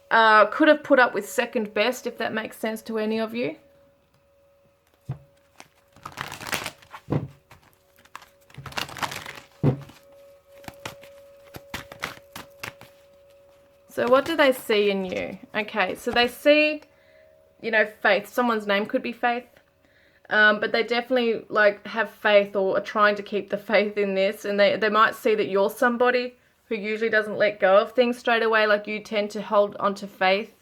could have put up with second best, if that makes sense to any of you. So what do they see in you? Okay, so they see, you know, Faith. Someone's name could be Faith. But they definitely like have faith, or are trying to keep the faith in this. And they might see that you're somebody who usually doesn't let go of things straight away. Like you tend to hold onto faith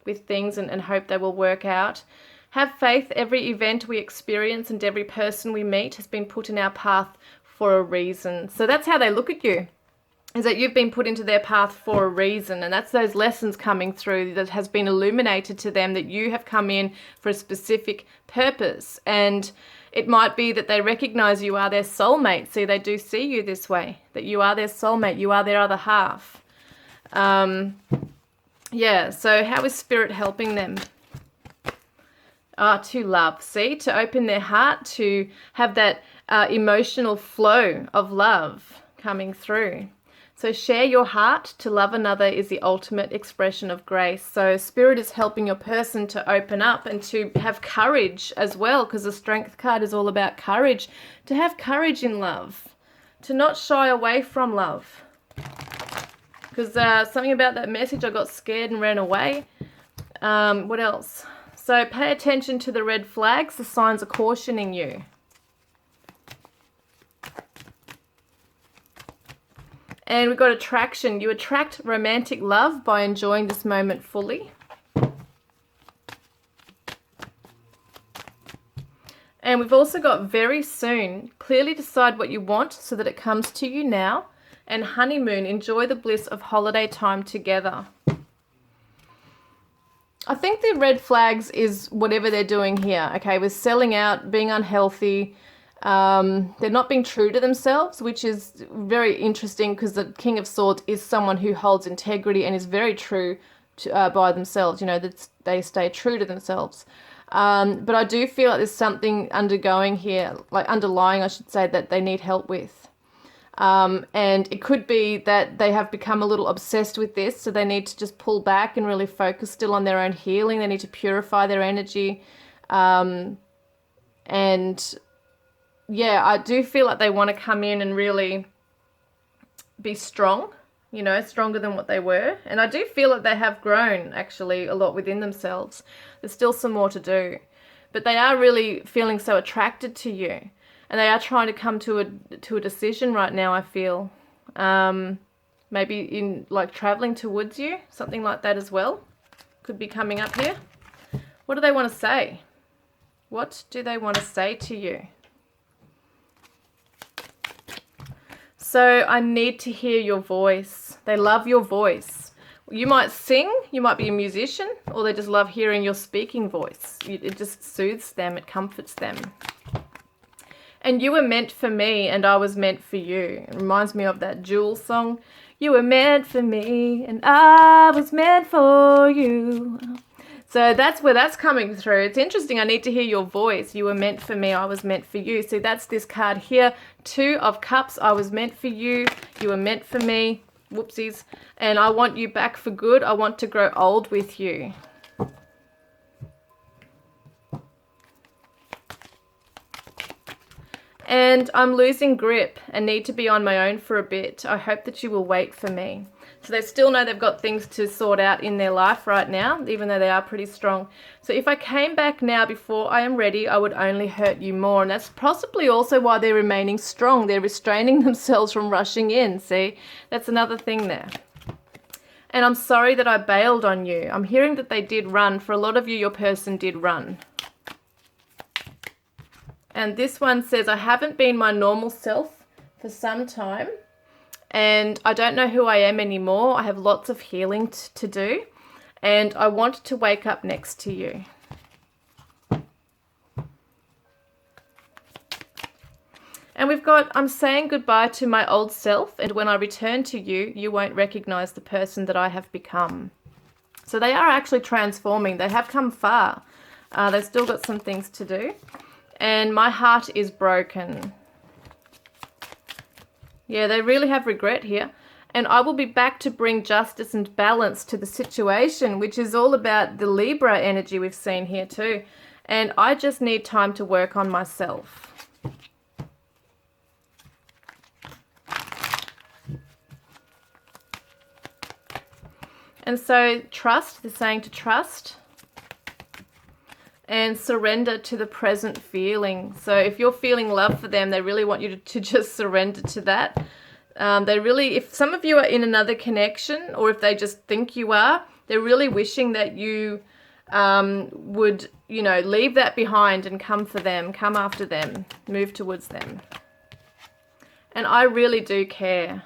with things and hope they will work out. Have faith. Every event we experience and every person we meet has been put in our path for a reason. So that's how they look at you, is that you've been put into their path for a reason. And that's those lessons coming through that has been illuminated to them, that you have come in for a specific purpose. And it might be that they recognize you are their soulmate. See, they do see you this way, that you are their soulmate, you are their other half. Yeah, so how is Spirit helping them? To love, see, to open their heart, to have that emotional flow of love coming through. So share your heart. To love another is the ultimate expression of grace. So Spirit is helping your person to open up and to have courage as well, because the Strength card is all about courage. To have courage in love, to not shy away from love. Because something about that message, I got scared and ran away. What else? So pay attention to the red flags. The signs are cautioning you. And we've got attraction. You attract romantic love by enjoying this moment fully. And we've also got very soon. Clearly decide what you want so that it comes to you now. And honeymoon. Enjoy the bliss of holiday time together. I think the red flags is whatever they're doing here. Okay, with selling out, being unhealthy. They're not being true to themselves, which is very interesting, because the King of Swords is someone who holds integrity and is very true to, by themselves. You know, that they stay true to themselves. But I do feel like there's something underlying, I should say, that they need help with. And it could be that they have become a little obsessed with this, so they need to just pull back and really focus still on their own healing. They need to purify their energy. And yeah, I do feel like they want to come in and really be strong, you know, stronger than what they were. And I do feel that they have grown actually a lot within themselves. There's still some more to do, but they are really feeling so attracted to you, and they are trying to come to a decision right now, I feel. Maybe in like traveling towards you, something like that as well. Could be coming up here. What do they want to say? What do they want to say to you? So I need to hear your voice. They love your voice. You might sing, you might be a musician, or they just love hearing your speaking voice. It just soothes them, it comforts them. And you were meant for me, and I was meant for you. It reminds me of that Jewel song. You were meant for me, and I was meant for you. So that's where that's coming through. It's interesting. I need to hear your voice. You were meant for me. I was meant for you. So that's this card here. 2 of Cups. I was meant for you. You were meant for me. Whoopsies. And I want you back for good. I want to grow old with you. And I'm losing grip and need to be on my own for a bit. I hope that you will wait for me. So they still know they've got things to sort out in their life right now, even though they are pretty strong. So if I came back now before I am ready, I would only hurt you more. And that's possibly also why they're remaining strong. They're restraining themselves from rushing in. See, that's another thing there. And I'm sorry that I bailed on you. I'm hearing that they did run. For a lot of you, your person did run. And this one says, I haven't been my normal self for some time. and I don't know who I am anymore. I have lots of healing to do, and I want to wake up next to you. And we've got, I'm saying goodbye to my old self, and when I return to you, you won't recognize the person that I have become. So they are actually transforming. They have come far. They've still got some things to do. And my heart is broken. Yeah, they really have regret here. And I will be back to bring justice and balance to the situation, which is all about the Libra energy we've seen here too. And I just need time to work on myself. And so trust, they're saying to trust and surrender to the present feeling. So if you're feeling love for them, they really want you to just surrender to that. They really, if some of you are in another connection, or if they just think you are, they're really wishing that you would, you know, leave that behind and come for them, come after them, move towards them. And I really do care.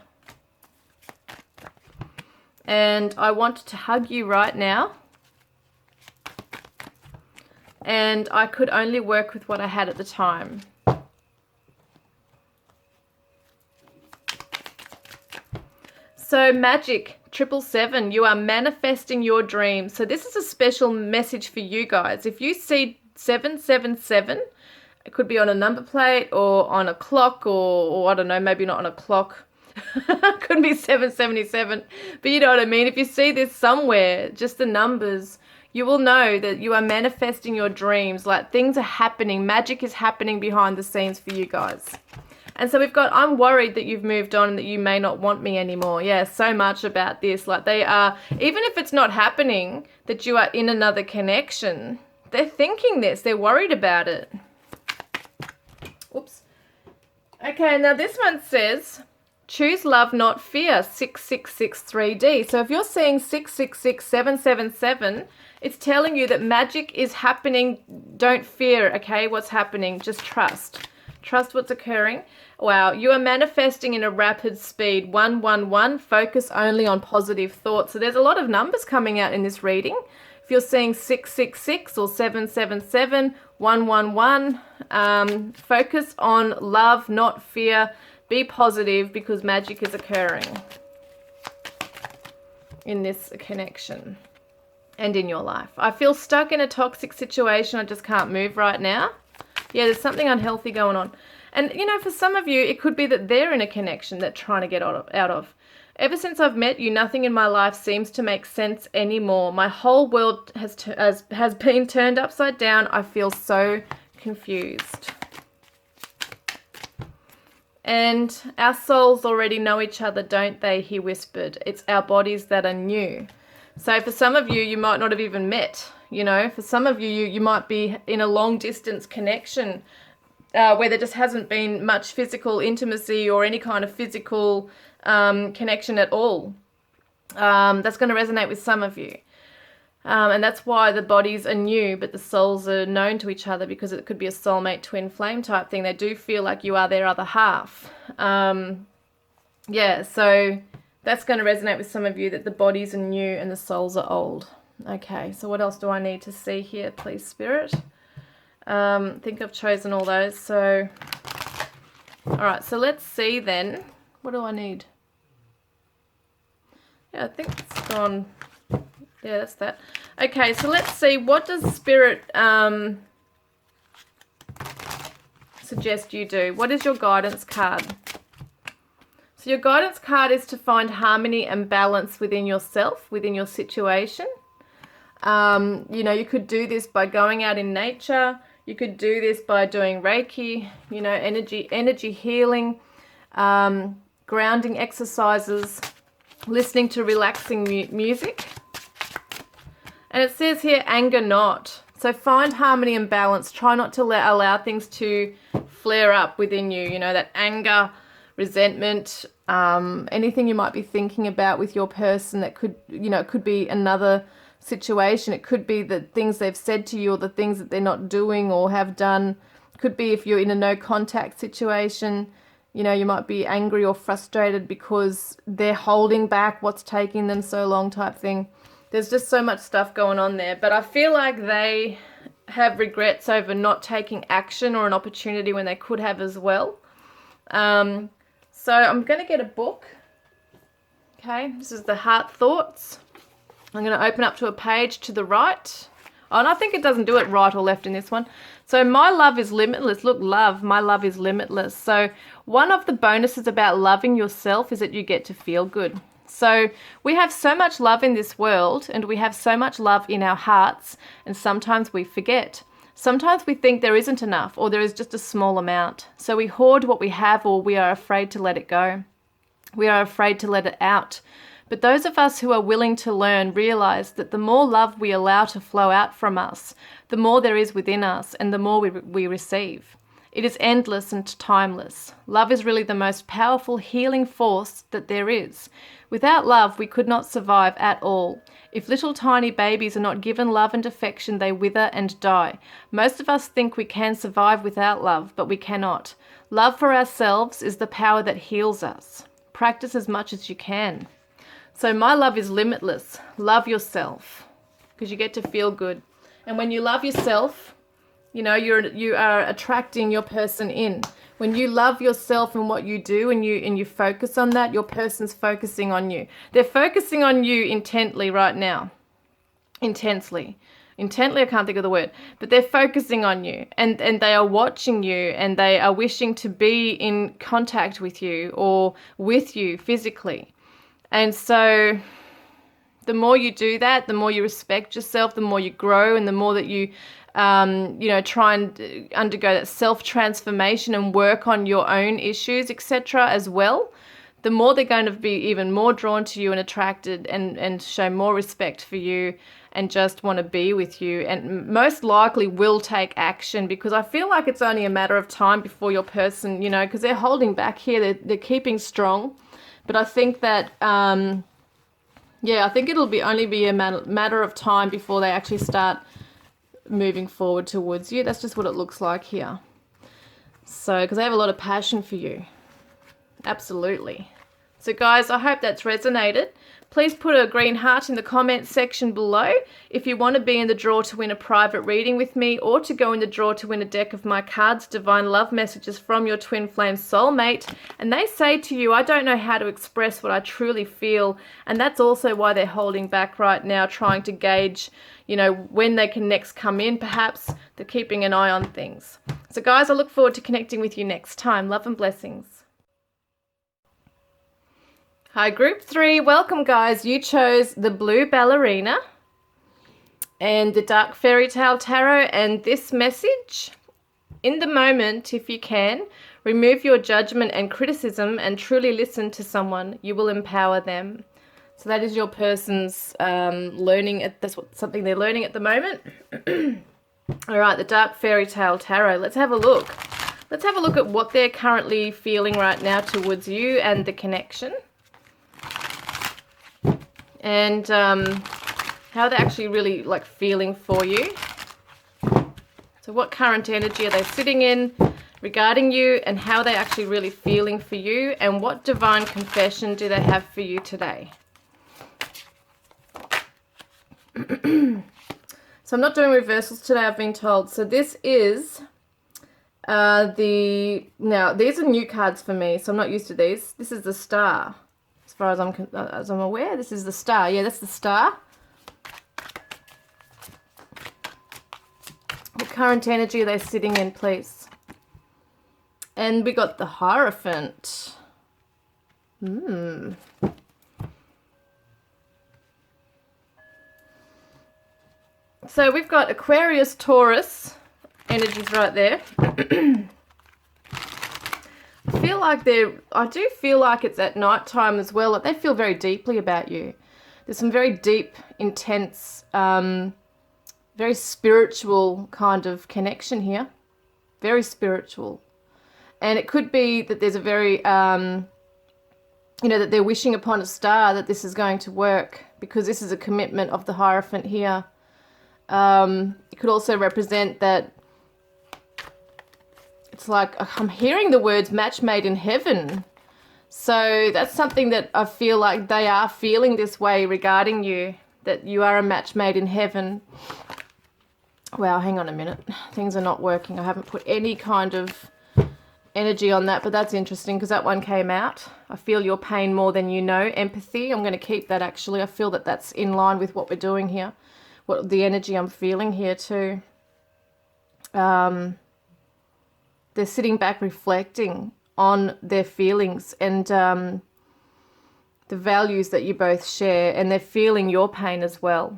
And I want to hug you right now. And I could only work with what I had at the time. So magic, 777, you are manifesting your dreams. So this is a special message for you guys. If you see 777, it could be on a number plate or on a clock, or I don't know, maybe not on a clock. Could be 777, but you know what I mean. If you see this somewhere, just the numbers, you will know that you are manifesting your dreams. Like things are happening, magic is happening behind the scenes for you guys. And so we've got, I'm worried that you've moved on and that you may not want me anymore. Yeah, so much about this. Like they are, even if it's not happening, that you are in another connection, they're thinking this, they're worried about it. Oops. Okay, now this one says, choose love, not fear, 6663D. So if you're seeing 666777, it's telling you that magic is happening. Don't fear, okay, what's happening. Just trust. Trust what's occurring. Wow, you are manifesting in a rapid speed. 111, focus only on positive thoughts. So there's a lot of numbers coming out in this reading. If you're seeing 666 or 777, 111, focus on love, not fear. Be positive because magic is occurring in this connection and in your life. I feel stuck in a toxic situation. I just can't move right now. Yeah, there's something unhealthy going on. And, you know, for some of you, it could be that they're in a connection that trying to get out of. Ever since I've met you, nothing in my life seems to make sense anymore. My whole world has been turned upside down. I feel so confused. And our souls already know each other, don't they? He whispered. It's our bodies that are new. So for some of you, you might not have even met. You know, for some of you, you might be in a long distance connection where there just hasn't been much physical intimacy or any kind of physical connection at all. That's going to resonate with some of you. And that's why the bodies are new, but the souls are known to each other, because it could be a soulmate twin flame type thing. They do feel like you are their other half. Yeah, so that's going to resonate with some of you, that the bodies are new and the souls are old. Okay, so what else do I need to see here, please, Spirit? I think I've chosen all those. So, all right, so let's see then. What do I need? Yeah, I think it's gone. Yeah, that's that. Okay, so let's see. What does Spirit suggest you do? What is your guidance card? So your guidance card is to find harmony and balance within yourself, within your situation. You know, you could do this by going out in nature. You could do this by doing Reiki, you know, energy healing, grounding exercises, listening to relaxing music. And it says here, anger not. So find harmony and balance. Try not to allow things to flare up within you. You know, that anger, resentment, anything you might be thinking about with your person that could, you know, it could be another situation. It could be the things they've said to you or the things that they're not doing or have done. It could be if you're in a no contact situation. You know, you might be angry or frustrated because they're holding back what's taking them so long type thing. There's just so much stuff going on there. But I feel like they have regrets over not taking action or an opportunity when they could have as well. So I'm going to get a book. Okay, this is the Heart Thoughts. I'm going to open up to a page to the right. Oh, and I think it doesn't do it right or left in this one. So my love is limitless. Look, love, my love is limitless. So one of the bonuses about loving yourself is that you get to feel good. So we have so much love in this world, and we have so much love in our hearts, and sometimes we forget. Sometimes we think there isn't enough, or there is just a small amount. So we hoard what we have, or we are afraid to let it go. We are afraid to let it out. But those of us who are willing to learn realize that the more love we allow to flow out from us, the more there is within us and the more we receive. It is endless and timeless. Love is really the most powerful healing force that there is. Without love, we could not survive at all. If little tiny babies are not given love and affection, they wither and die. Most of us think we can survive without love, but we cannot. Love for ourselves is the power that heals us. Practice as much as you can. So my love is limitless. Love yourself, because you get to feel good. And when you love yourself, you know, you are attracting your person in. When you love yourself and what you do, and you focus on that, your person's focusing on you. They're focusing on you intently right now. Intensely, I can't think of the word, but they're focusing on you, and they are watching you, and they are wishing to be in contact with you or with you physically. And so the more you do that, the more you respect yourself, the more you grow, and the more that you, try and undergo that self-transformation and work on your own issues, etc. as well, the more they're going to be even more drawn to you and attracted and show more respect for you and just want to be with you, and most likely will take action, because I feel like it's only a matter of time before your person, because they're holding back here, they're keeping strong. But I think that, I think it'll only be a matter of time before they actually start moving forward towards you. That's just what it looks like here. So, because they have a lot of passion for you. Absolutely. So guys, I hope that's resonated. Please put a green heart in the comments section below if you want to be in the draw to win a private reading with me, or to go in the draw to win a deck of my cards, Divine Love Messages from your Twin Flame Soulmate. And they say to you, I don't know how to express what I truly feel. And that's also why they're holding back right now, trying to gauge, when they can next come in. Perhaps they're keeping an eye on things. So guys, I look forward to connecting with you next time. Love and blessings. Hi, group 3. Welcome, guys. You chose the blue Ballerina and the dark fairy tale tarot, and this message: in the moment, if you can, remove your judgment and criticism and truly listen to someone. You will empower them. So that is your person's learning. That's something they're learning at the moment. All right, the dark fairy tale tarot. Let's have a look. Let's have a look at what they're currently feeling right now towards you and the connection. And how they're actually really feeling for you. So what current energy are they sitting in regarding you, and how they're actually really feeling for you, and what divine confession do they have for you today? So I'm not doing reversals today, I've been told. So this is now these are new cards for me, so I'm not used to these. This is the Star. As far as I'm aware, this is the Star. Yeah, that's the Star. What current energy are they sitting in, please? And we got the Hierophant. So we've got Aquarius, Taurus energies right there. I do feel like it's at night time as well. They feel very deeply about you. There's some very deep, intense, very spiritual kind of connection here. Very spiritual. And it could be that there's a very, that they're wishing upon a star that this is going to work, because this is a commitment of the Hierophant here. It could also represent that it's like I'm hearing the words match made in heaven. So that's something that I feel like they are feeling this way regarding you, that you are a match made in heaven. Wow, hang on a minute. Things are not working. I haven't put any kind of energy on that, but that's interesting because that one came out. I feel your pain more than you know. Empathy. I'm going to keep that actually. I feel that that's in line with what we're doing here. What the energy I'm feeling here too. They're sitting back reflecting on their feelings and the values that you both share, and they're feeling your pain as well.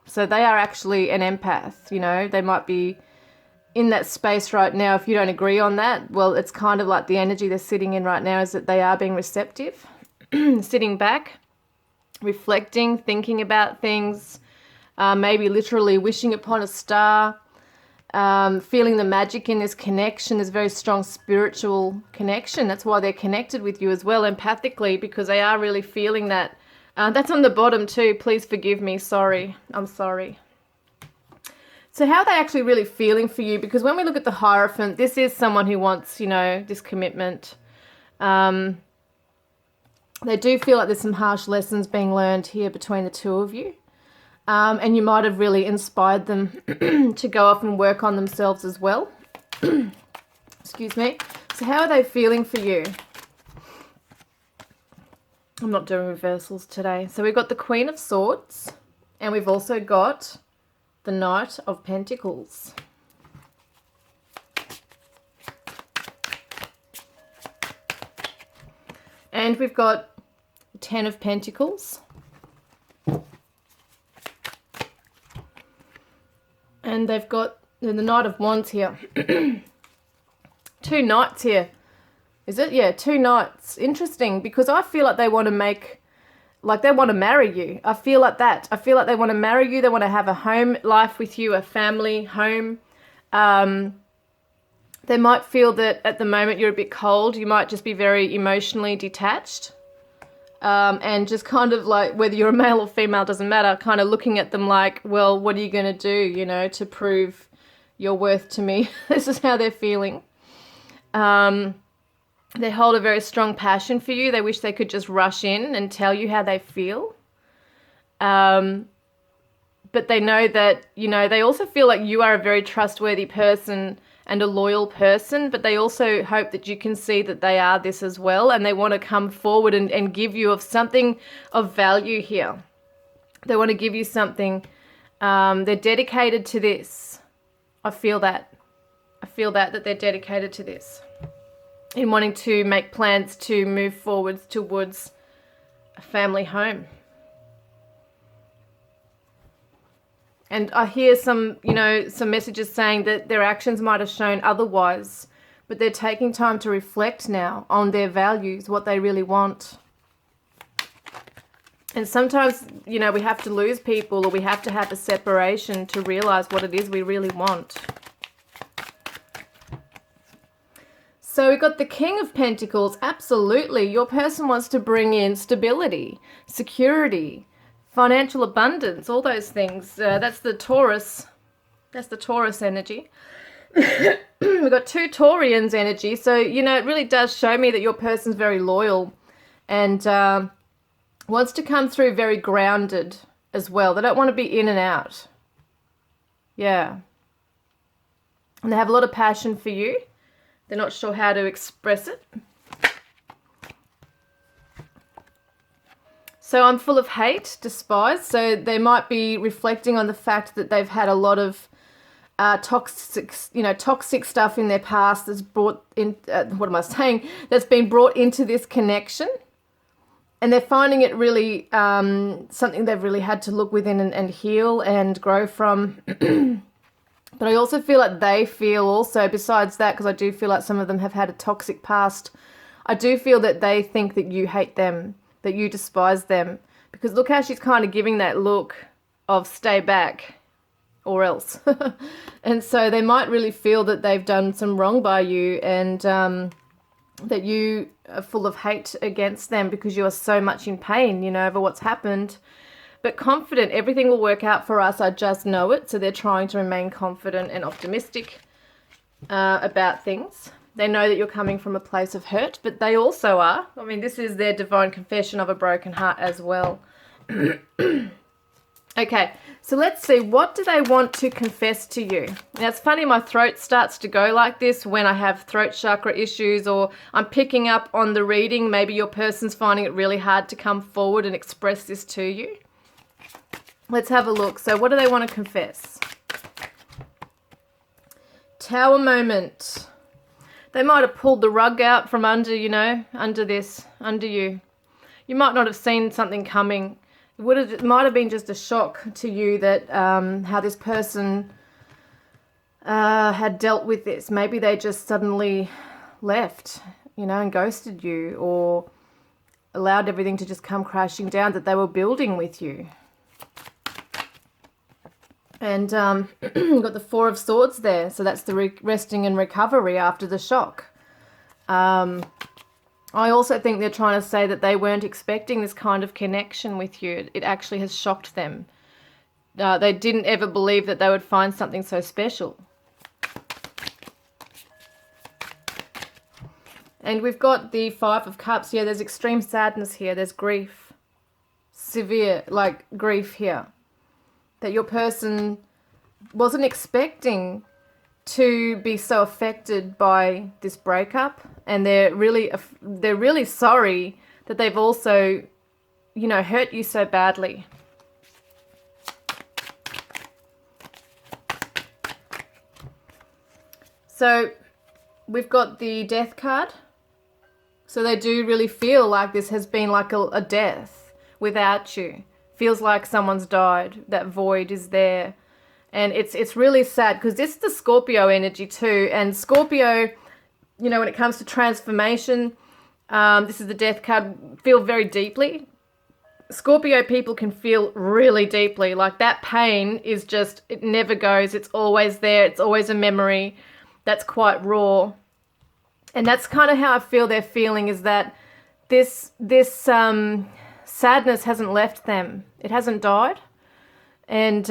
So they are actually an empath, you know. They might be in that space right now. If you don't agree on that, well, it's kind of like the energy they're sitting in right now is that they are being receptive, sitting back, reflecting, thinking about things, maybe literally wishing upon a star. Feeling the magic in this connection. Is very strong spiritual connection. That's why they're connected with you as well, empathically, because they are really feeling that. That's on the bottom too. Please forgive me. Sorry. I'm sorry. So how are they actually really feeling for you? Because when we look at the Hierophant, this is someone who wants, you know, this commitment. They do feel like there's some harsh lessons being learned here between the two of you. And you might have really inspired them to go off and work on themselves as well. Excuse me. So how are they feeling for you? I'm not doing reversals today. So we've got the Queen of Swords, and we've also got the Knight of Pentacles. And we've got the Ten of Pentacles. And they've got the Knight of Wands here. Two knights here. Is it? Yeah, two knights. Interesting, because I feel like they want to make, like they want to marry you. I feel like that. I feel like they want to marry you. They want to have a home life with you, a family, home. They might feel that at the moment you're a bit cold. You might just be very emotionally detached. And just kind of like, whether you're a male or female, doesn't matter, kind of looking at them like, well, what are you going to do, you know, to prove your worth to me? This is how they're feeling. They hold a very strong passion for you. They wish they could just rush in and tell you how they feel. But they know that, you know, they also feel like you are a very trustworthy person and a loyal person, but they also hope that you can see that they are this as well, and they want to come forward and give you of something of value here. They want to give you something. They're dedicated to this. I feel that. I feel that they're dedicated to this, in wanting to make plans to move forwards towards a family home. And I hear some, you know, some messages saying that their actions might have shown otherwise, but they're taking time to reflect now on their values, what they really want. And sometimes, you know, we have to lose people, or we have to have a separation to realize what it is we really want. So we've got the King of Pentacles. Absolutely. Your person wants to bring in stability, security, financial abundance, all those things. That's the Taurus. That's the Taurus energy. We've got two Taurians energy. So, you know, it really does show me that your person's very loyal and wants to come through very grounded as well. They don't want to be in and out. Yeah. And they have a lot of passion for you. They're not sure how to express it. So I'm full of hate, despise. So they might be reflecting on the fact that they've had a lot of toxic stuff in their past that's brought in, that's been brought into this connection. And they're finding it really something they've really had to look within and heal and grow from. But I also feel like they feel also, besides that, because I do feel like some of them have had a toxic past, I do feel that they think that you hate them, that you despise them. Because look how she's kind of giving that look of stay back or else. And so they might really feel that they've done some wrong by you, and that you are full of hate against them because you are so much in pain, you know, over what's happened. But confident, everything will work out for us, I just know it. So they're trying to remain confident and optimistic. about things. They know that you're coming from a place of hurt, but they also are. I mean, this is their divine confession of a broken heart as well. Okay, so let's see. What do they want to confess to you? Now, it's funny, my throat starts to go like this when I have throat chakra issues, or I'm picking up on the reading. Maybe your person's finding it really hard to come forward and express this to you. Let's have a look. So what do they want to confess? Tower moment. They might have pulled the rug out from under, you know, under you. You might not have seen something coming. It might have been just a shock to you that how this person had dealt with this. Maybe they just suddenly left, you know, and ghosted you, or allowed everything to just come crashing down that they were building with you. And you've got the Four of Swords there, so that's the resting and recovery after the shock. I also think they're trying to say that they weren't expecting this kind of connection with you. It actually has shocked them. They didn't ever believe that they would find something so special. And we've got the Five of Cups. Yeah, there's extreme sadness here. There's grief. Severe, like, grief here. That your person wasn't expecting to be so affected by this breakup, and they're really sorry that they've also, you know, hurt you so badly. So we've got the Death card. So they do really feel like this has been like a death without you. Feels like someone's died. That void is there. And it's really sad because this is the Scorpio energy too. And Scorpio, you know, when it comes to transformation, this is the Death card, feel very deeply. Scorpio people can feel really deeply. Like that pain is just, it never goes. It's always there. It's always a memory. That's quite raw. And that's kind of how I feel they're feeling, is that this sadness hasn't left them. It hasn't died. And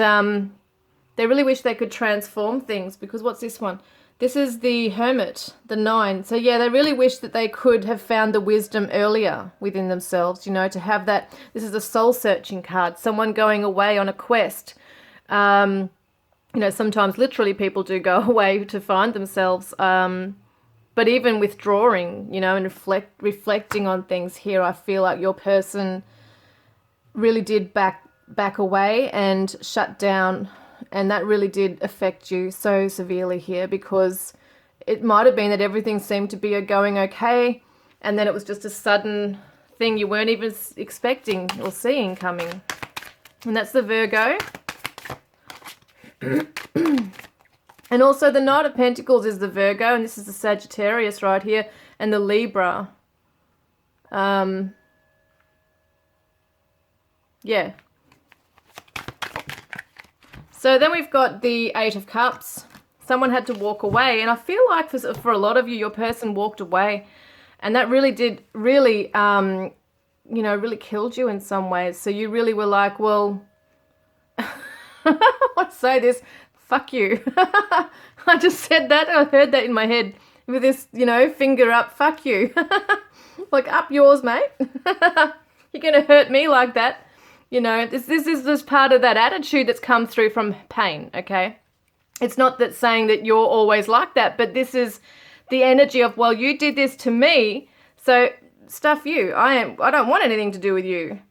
they really wish they could transform things, because what's this one? This is the Hermit, the 9. So yeah, they really wish that they could have found the wisdom earlier within themselves, you know, to have that. This is a soul searching card, someone going away on a quest. You know, sometimes literally people do go away to find themselves. But even withdrawing, you know, and reflecting on things here, I feel like your person really did back away and shut down. And that really did affect you so severely here, because it might have been that everything seemed to be going okay, and then it was just a sudden thing you weren't even expecting or seeing coming. And that's the Virgo. And also the Knight of Pentacles is the Virgo, and this is the Sagittarius right here, and the Libra. Yeah. So then we've got the Eight of Cups. Someone had to walk away, and I feel like for a lot of you, your person walked away, and that really did, really, you know, really killed you in some ways. So you really were like, well, I say this, fuck you. I just said that, I heard that in my head with this, you know, finger up, fuck you. Like, up yours, mate. You're going to hurt me like that. You know, this is just part of that attitude that's come through from pain, okay? It's not that saying that you're always like that, but this is the energy of, well, you did this to me, so stuff you. I don't want anything to do with you.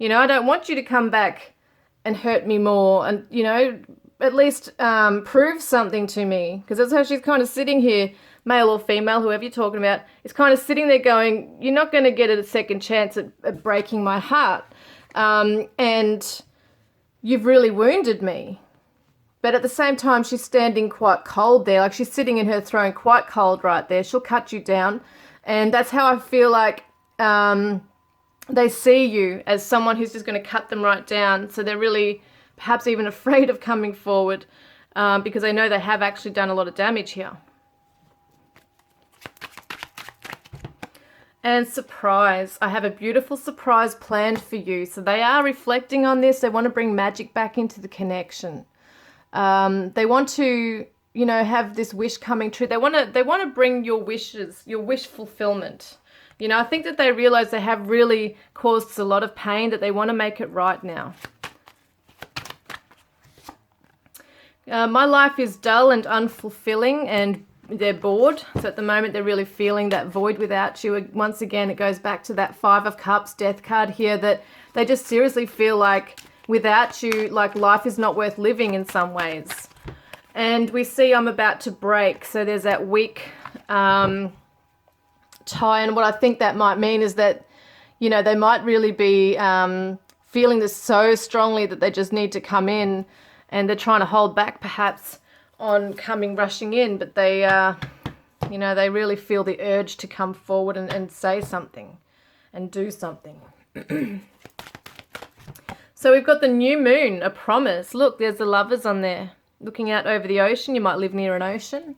You know, I don't want you to come back and hurt me more, and, you know, at least prove something to me. Because that's how she's kind of sitting here, male or female, whoever you're talking about, is kind of sitting there going, you're not going to get a second chance at breaking my heart. And you've really wounded me. But at the same time, she's standing quite cold there. Like, she's sitting in her throne quite cold right there. She'll cut you down. And that's how I feel like they see you, as someone who's just going to cut them right down. So they're really perhaps even afraid of coming forward, because they know they have actually done a lot of damage here. And surprise. I have a beautiful surprise planned for you. So they are reflecting on this. They want to bring magic back into the connection. They want to you know, have this wish coming true. They want to bring your wishes, your wish fulfillment. You know, I think that they realize they have really caused a lot of pain, that they want to make it right now. My life is dull and unfulfilling, and they're bored. So at the moment, they're really feeling that void without you. Once again, it goes back to that Five of Cups death card here, that they just seriously feel like without you, like life is not worth living in some ways. And we see I'm about to break. So there's that weak tie. And what I think that might mean is that, you know, they might really be feeling this so strongly that they just need to come in, and they're trying to hold back perhaps on rushing in, but they, you know, they really feel the urge to come forward and say something and do something. So we've got the new moon, a promise. Look, there's the lovers on there looking out over the ocean. You might live near an ocean.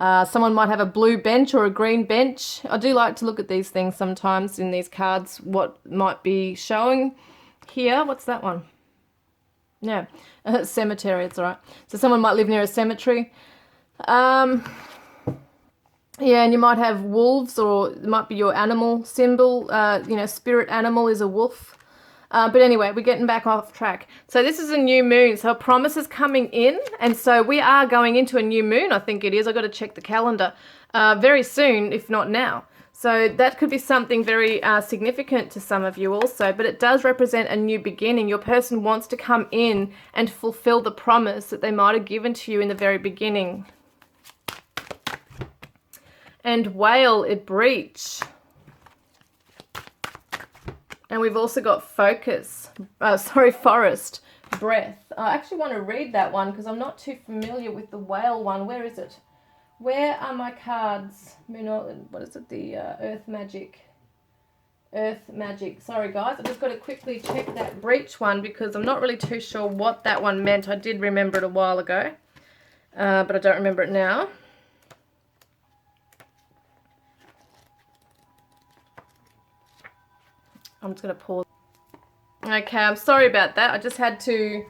Someone might have a blue bench or a green bench. I do like to look at these things sometimes in these cards, what might be showing here. What's that one? Yeah, cemetery, it's all right. So someone might live near a cemetery. Yeah, and you might have wolves, or it might be your animal symbol. You know, spirit animal is a wolf. But anyway, we're getting back off track. So this is a new moon. So a promise is coming in. And so we are going into a new moon, I think it is. I've got to check the calendar very soon, if not now. So that could be something very significant to some of you also. But it does represent a new beginning. Your person wants to come in and fulfill the promise that they might have given to you in the very beginning. And whale, it breach. And we've also got forest, breath. I actually want to read that one because I'm not too familiar with the whale one. Where is it? Where are my cards? What is it? The Earth Magic. Sorry, guys. I just got to quickly check that breach one because I'm not really too sure what that one meant. I did remember it a while ago, but I don't remember it now. I'm just going to pause. Okay, I'm sorry about that. I just had to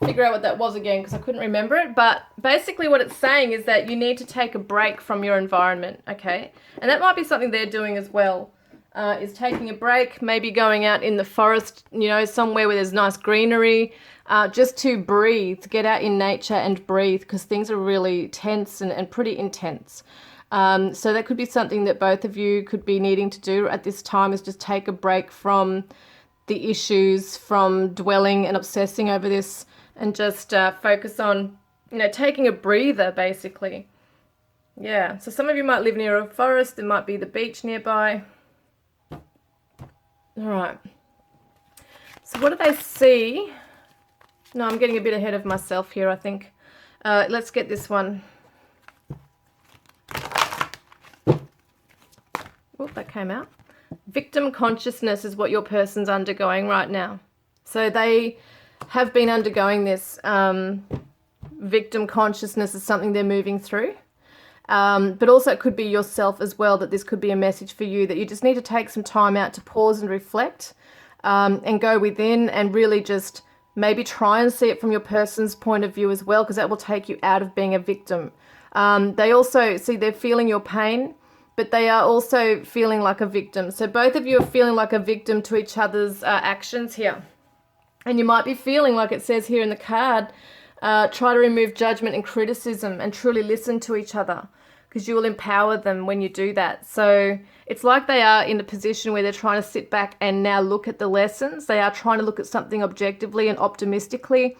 figure out what that was again because I couldn't remember it. But basically what it's saying is that you need to take a break from your environment, okay? And that might be something they're doing as well, is taking a break, maybe going out in the forest, you know, somewhere where there's nice greenery, just to breathe, get out in nature and breathe because things are really tense and pretty intense. So that could be something that both of you could be needing to do at this time, is just take a break from the issues, from dwelling and obsessing over this, and just focus on, you know, taking a breather, basically. Yeah, so some of you might live near a forest. There might be the beach nearby. All right. So what do they see? No, I'm getting a bit ahead of myself here, I think. Let's get this one. Oh, that came out. Victim consciousness is what your person's undergoing right now. So they have been undergoing this. Victim consciousness is something they're moving through. But also it could be yourself as well, that this could be a message for you, that you just need to take some time out to pause and reflect, and go within and really just maybe try and see it from your person's point of view as well, because that will take you out of being a victim. They also see they're feeling your pain, but they are also feeling like a victim. So both of you are feeling like a victim to each other's actions here. And you might be feeling, like it says here in the card, try to remove judgment and criticism and truly listen to each other, because you will empower them when you do that. So it's like they are in a position where they're trying to sit back and now look at the lessons. They are trying to look at something objectively and optimistically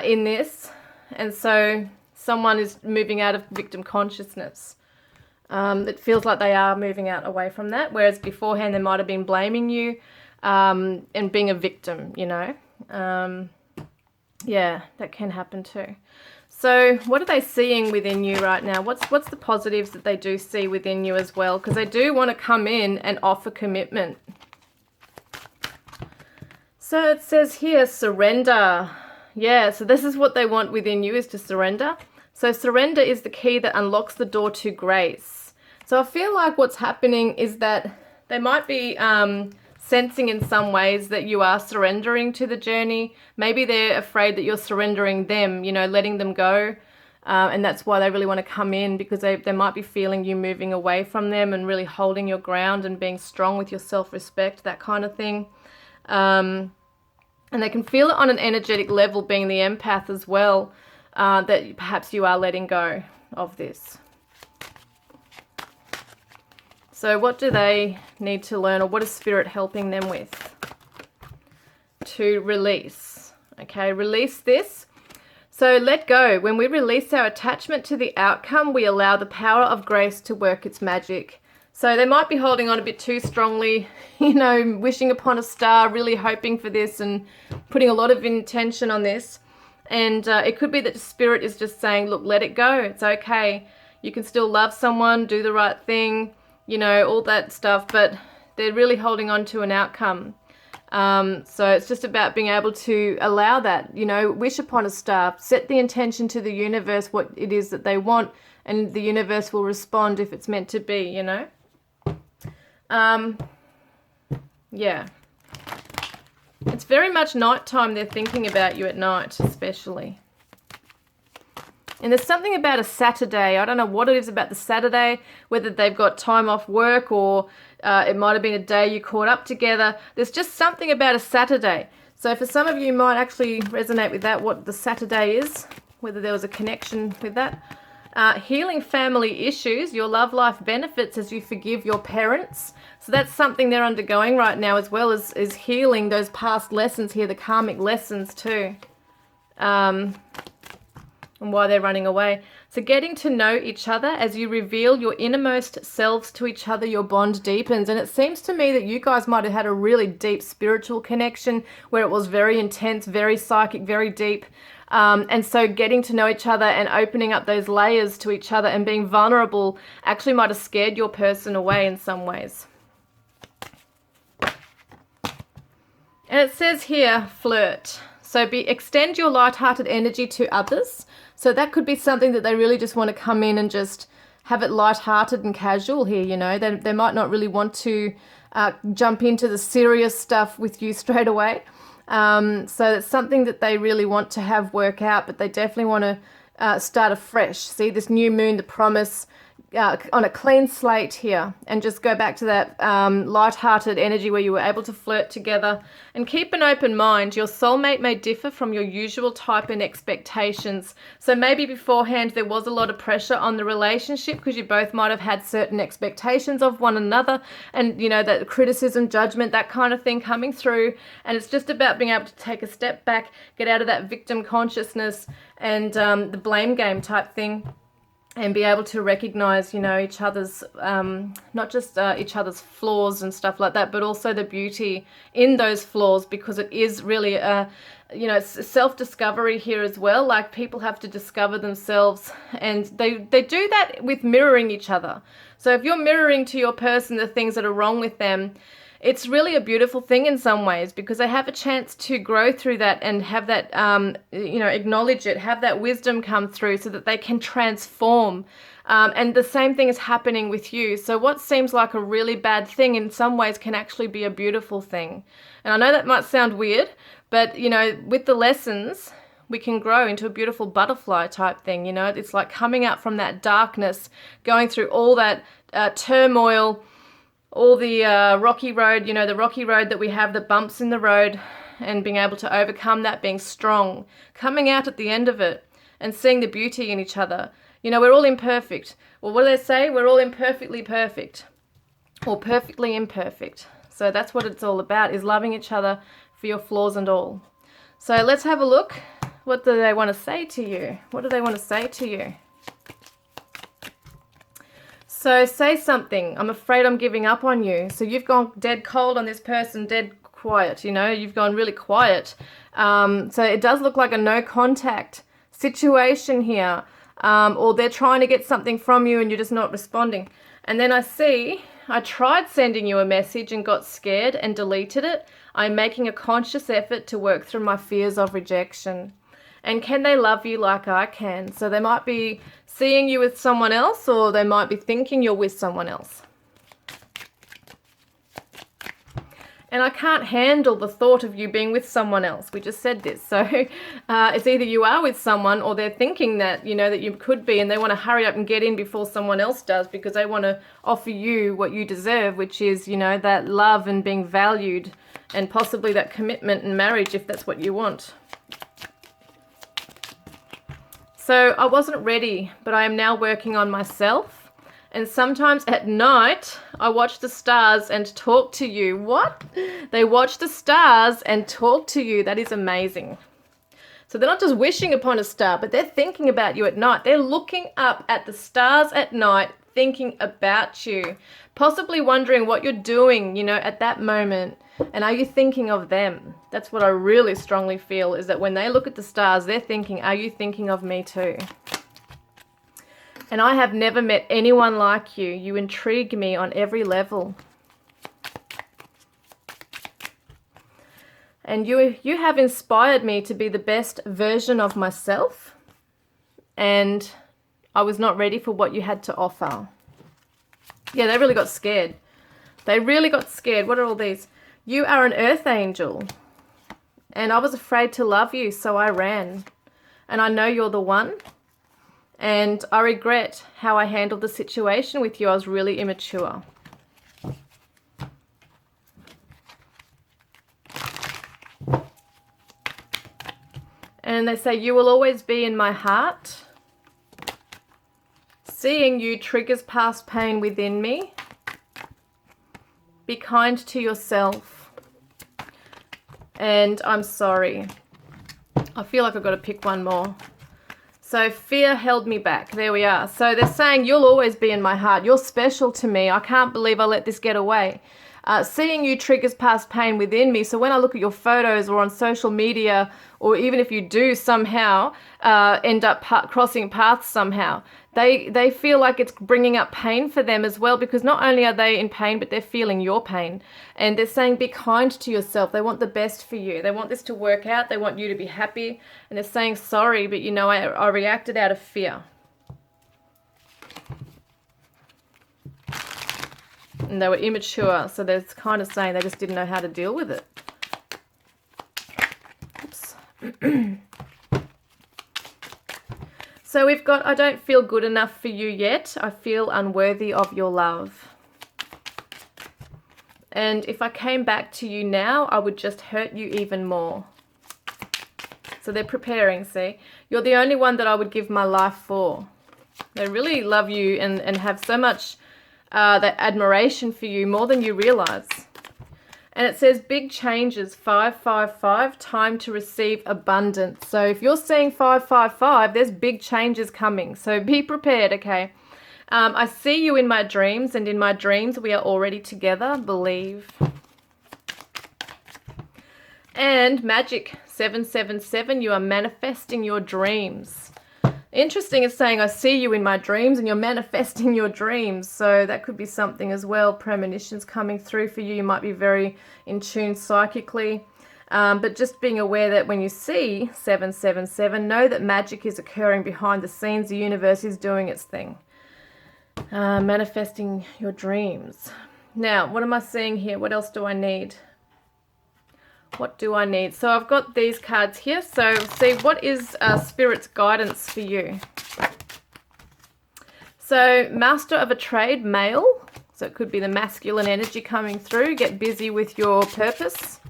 in this. And so someone is moving out of victim consciousness. It feels like they are moving out away from that, whereas beforehand they might have been blaming you and being a victim, you know. Yeah, that can happen too. So what are they seeing within you right now? What's the positives that they do see within you as well? Because they do want to come in and offer commitment. So it says here, surrender. Yeah, so this is what they want within you, is to surrender. So surrender is the key that unlocks the door to grace. So I feel like what's happening is that they might be sensing in some ways that you are surrendering to the journey. Maybe they're afraid that you're surrendering them, you know, letting them go. And that's why they really want to come in, because they might be feeling you moving away from them and really holding your ground and being strong with your self-respect, that kind of thing. And they can feel it on an energetic level, being the empath as well, that perhaps you are letting go of this. So what do they need to learn, or what is Spirit helping them with? To release. Okay, release this. So let go. When we release our attachment to the outcome, we allow the power of grace to work its magic. So they might be holding on a bit too strongly, you know, wishing upon a star, really hoping for this and putting a lot of intention on this. And it could be that the Spirit is just saying, look, let it go. It's okay. You can still love someone, do the right thing, you know, all that stuff, but they're really holding on to an outcome. So it's just about being able to allow that, you know, wish upon a star, set the intention to the universe, what it is that they want, and the universe will respond if it's meant to be, you know. Yeah. It's very much nighttime. They're thinking about you at night, especially. And there's something about a Saturday. I don't know what it is about the Saturday, whether they've got time off work or it might have been a day you caught up together. There's just something about a Saturday. So for some of you might actually resonate with that, what the Saturday is, whether there was a connection with that. Healing family issues, your love life benefits as you forgive your parents. So that's something they're undergoing right now, as well as healing those past lessons here, the karmic lessons too. And why they're running away. So getting to know each other, as you reveal your innermost selves to each other, your bond deepens. And it seems to me that you guys might have had a really deep spiritual connection where it was very intense, very psychic, very deep. And so getting to know each other and opening up those layers to each other and being vulnerable actually might have scared your person away in some ways. And it says here, flirt. So extend your light-hearted energy to others. So that could be something that they really just want to come in and just have it light-hearted and casual here, you know. They might not really want to jump into the serious stuff with you straight away. So it's something that they really want to have work out, but they definitely want to start afresh. See this new moon, the promise, on a clean slate here, and just go back to that light-hearted energy where you were able to flirt together. And keep an open mind. Your soulmate may differ from your usual type and expectations. So maybe beforehand there was a lot of pressure on the relationship because you both might have had certain expectations of one another, and you know, that criticism, judgment, that kind of thing coming through. And it's just about being able to take a step back, get out of that victim consciousness and the blame game type thing, and be able to recognize, you know, each other's, not just each other's flaws and stuff like that, but also the beauty in those flaws, because it is really, you know, it's self-discovery here as well. Like, people have to discover themselves, and they do that with mirroring each other. So if you're mirroring to your person the things that are wrong with them, it's really a beautiful thing in some ways, because they have a chance to grow through that and have that, you know, acknowledge it, have that wisdom come through so that they can transform. And the same thing is happening with you. So what seems like a really bad thing in some ways can actually be a beautiful thing. And I know that might sound weird, but, you know, with the lessons, we can grow into a beautiful butterfly type thing. You know, it's like coming out from that darkness, going through all that turmoil, all the rocky road, you know, the rocky road that we have, the bumps in the road, and being able to overcome that, being strong, coming out at the end of it and seeing the beauty in each other. You know, we're all imperfect. Well, what do they say? We're all imperfectly perfect, or perfectly imperfect. So that's what it's all about, is loving each other for your flaws and all. So let's have a look. What do they want to say to you? What do they want to say to you? So say something. I'm afraid I'm giving up on you. So you've gone dead cold on this person, dead quiet, you know, you've gone really quiet. So it does look like a no contact situation here. Or they're trying to get something from you and you're just not responding. And then I tried sending you a message and got scared and deleted it. I'm making a conscious effort to work through my fears of rejection. And can they love you like I can? So they might be seeing you with someone else, or they might be thinking you're with someone else. And I can't handle the thought of you being with someone else. We just said this. So it's either you are with someone or they're thinking that, you know, that you could be, and they want to hurry up and get in before someone else does because they want to offer you what you deserve, which is, you know, that love and being valued and possibly that commitment and marriage if that's what you want. So I wasn't ready, but I am now working on myself. And sometimes at night, I watch the stars and talk to you. What? They watch the stars and talk to you. That is amazing. So they're not just wishing upon a star, but they're thinking about you at night. They're looking up at the stars at night, thinking about you, possibly wondering what you're doing, you know, at that moment. And are you thinking of them? That's what I really strongly feel, is that when they look at the stars, they're thinking, are you thinking of me too? And I have never met anyone like you. You intrigue me on every level. And you have inspired me to be the best version of myself. And I was not ready for what you had to offer. Yeah, they really got scared. They really got scared. What are all these? You are an earth angel. And I was afraid to love you, so I ran. And I know you're the one. And I regret how I handled the situation with you. I was really immature. And they say, you will always be in my heart. Seeing you triggers past pain within me. Be kind to yourself. And I'm sorry. I feel like I've got to pick one more. So fear held me back. There we are. So they're saying, you'll always be in my heart. You're special to me. I can't believe I let this get away. Seeing you triggers past pain within me. So when I look at your photos or on social media, or even if you do somehow end up crossing paths somehow, they feel like it's bringing up pain for them as well, because not only are they in pain, but they're feeling your pain. And they're saying, be kind to yourself. They want the best for you. They want this to work out. They want you to be happy. And they're saying, sorry, but you know, I reacted out of fear. And they were immature, so they're kind of saying they just didn't know how to deal with it. Oops. So we've got, I don't feel good enough for you yet. I feel unworthy of your love. And if I came back to you now, I would just hurt you even more. So they're preparing, see? You're the only one that I would give my life for. They really love you and have so much that admiration for you, more than you realize. And it says big changes, 555, time to receive abundance. So if you're seeing 555, there's big changes coming. So be prepared, okay? I see you in my dreams, and in my dreams we are already together, believe. And magic, 777, you are manifesting your dreams. Interesting, it's saying I see you in my dreams, and you're manifesting your dreams. So that could be something as well. Premonitions coming through for you. You might be very in tune psychically. But just being aware that when you see 777, know that magic is occurring behind the scenes. The universe is doing its thing. Manifesting your dreams. Now, what am I seeing here? What else do I need? What do I need? So I've got these cards here. So see, what is Spirit's guidance for you? So master of a trade, male. So it could be the masculine energy coming through. Get busy with your purpose.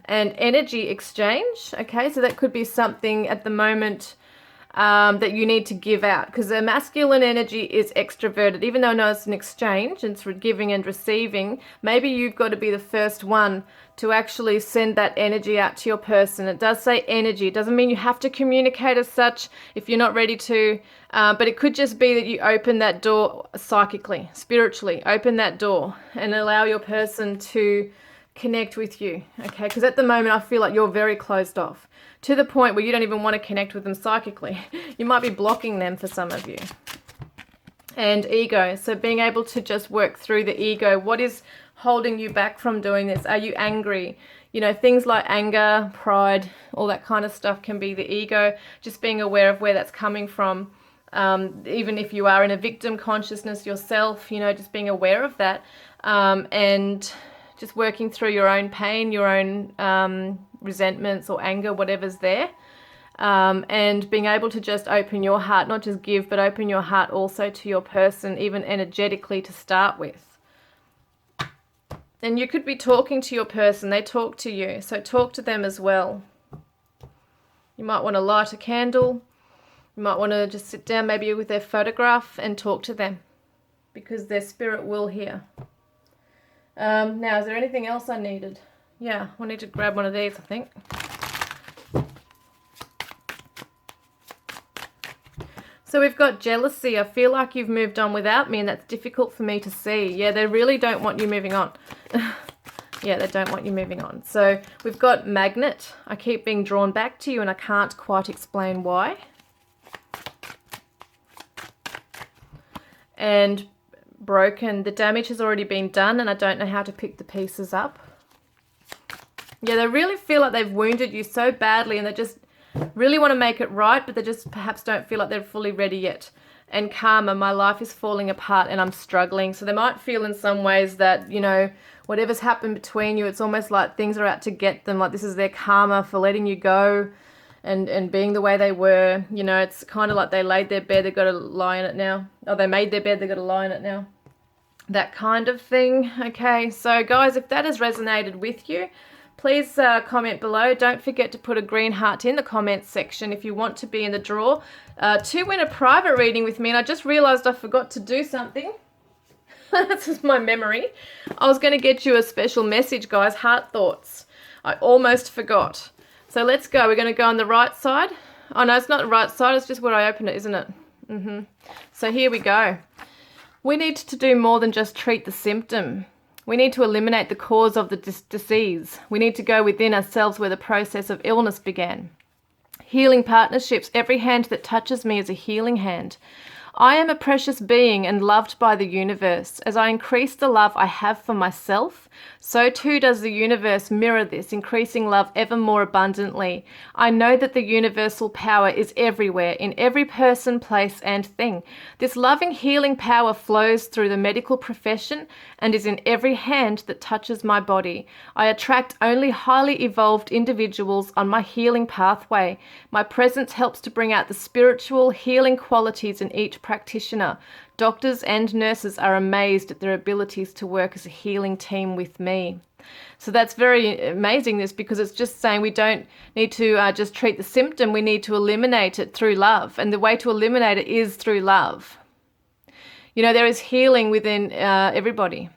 And energy exchange. Okay, so that could be something at the moment that you need to give out, because the masculine energy is extroverted. Even though I know it's an exchange, it's giving and receiving, maybe you've got to be the first one to actually send that energy out to your person. It does say energy. It doesn't mean you have to communicate as such if you're not ready to, but it could just be that you open that door psychically, spiritually, open that door and allow your person to connect with you, okay? Because at the moment I feel like you're very closed off to the point where you don't even want to connect with them psychically. You might be blocking them for some of you. And ego, so being able to just work through the ego. What is holding you back from doing this? Are you angry? You know, things like anger, pride, all that kind of stuff can be the ego. Just being aware of where that's coming from. Even if you are in a victim consciousness yourself, you know, just being aware of that. And just working through your own pain, your own resentments or anger, whatever's there. And being able to just open your heart, not just give, but open your heart also to your person, even energetically to start with. And you could be talking to your person, they talk to you, so talk to them as well. You might want to light a candle, you might want to just sit down maybe with their photograph and talk to them, because their spirit will hear. Now, is there anything else I needed? Yeah, I need to grab one of these, I think. So we've got jealousy. I feel like you've moved on without me, and that's difficult for me to see. Yeah, they really don't want you moving on. Yeah, they don't want you moving on. So we've got magnet. I keep being drawn back to you, and I can't quite explain why. And broken. The damage has already been done, and I don't know how to pick the pieces up. Yeah, they really feel like they've wounded you so badly, and they just really want to make it right, but they just perhaps don't feel like they're fully ready yet. And karma, my life is falling apart and I'm struggling. So they might feel in some ways that, you know, whatever's happened between you, it's almost like things are out to get them, like this is their karma for letting you go and being the way they were. You know, it's kind of like they laid their bed, they've got to lie in it now. Or they made their bed, they've got to lie in it now. That kind of thing. Okay, so guys, if that has resonated with you, please comment below. Don't forget to put a green heart in the comments section if you want to be in the draw to win a private reading with me. And I just realized I forgot to do something. This is my memory. I was going to get you a special message, guys, heart thoughts. I almost forgot. So let's go. We're going to go on the right side. Oh, no, it's not the right side. It's just where I opened it, isn't it? So here we go. We need to do more than just treat the symptom. We need to eliminate the cause of the disease. We need to go within ourselves where the process of illness began. Healing partnerships. Every hand that touches me is a healing hand. I am a precious being and loved by the universe. As I increase the love I have for myself, so too does the universe mirror this, increasing love ever more abundantly. I know that the universal power is everywhere, in every person, place, and thing. This loving, healing power flows through the medical profession and is in every hand that touches my body. I attract only highly evolved individuals on my healing pathway. My presence helps to bring out the spiritual, healing qualities in each practitioner. Doctors and nurses are amazed at their abilities to work as a healing team with me. So that's very amazing, this, because it's just saying we don't need to just treat the symptom. We need to eliminate it through love. And the way to eliminate it is through love. You know, there is healing within everybody.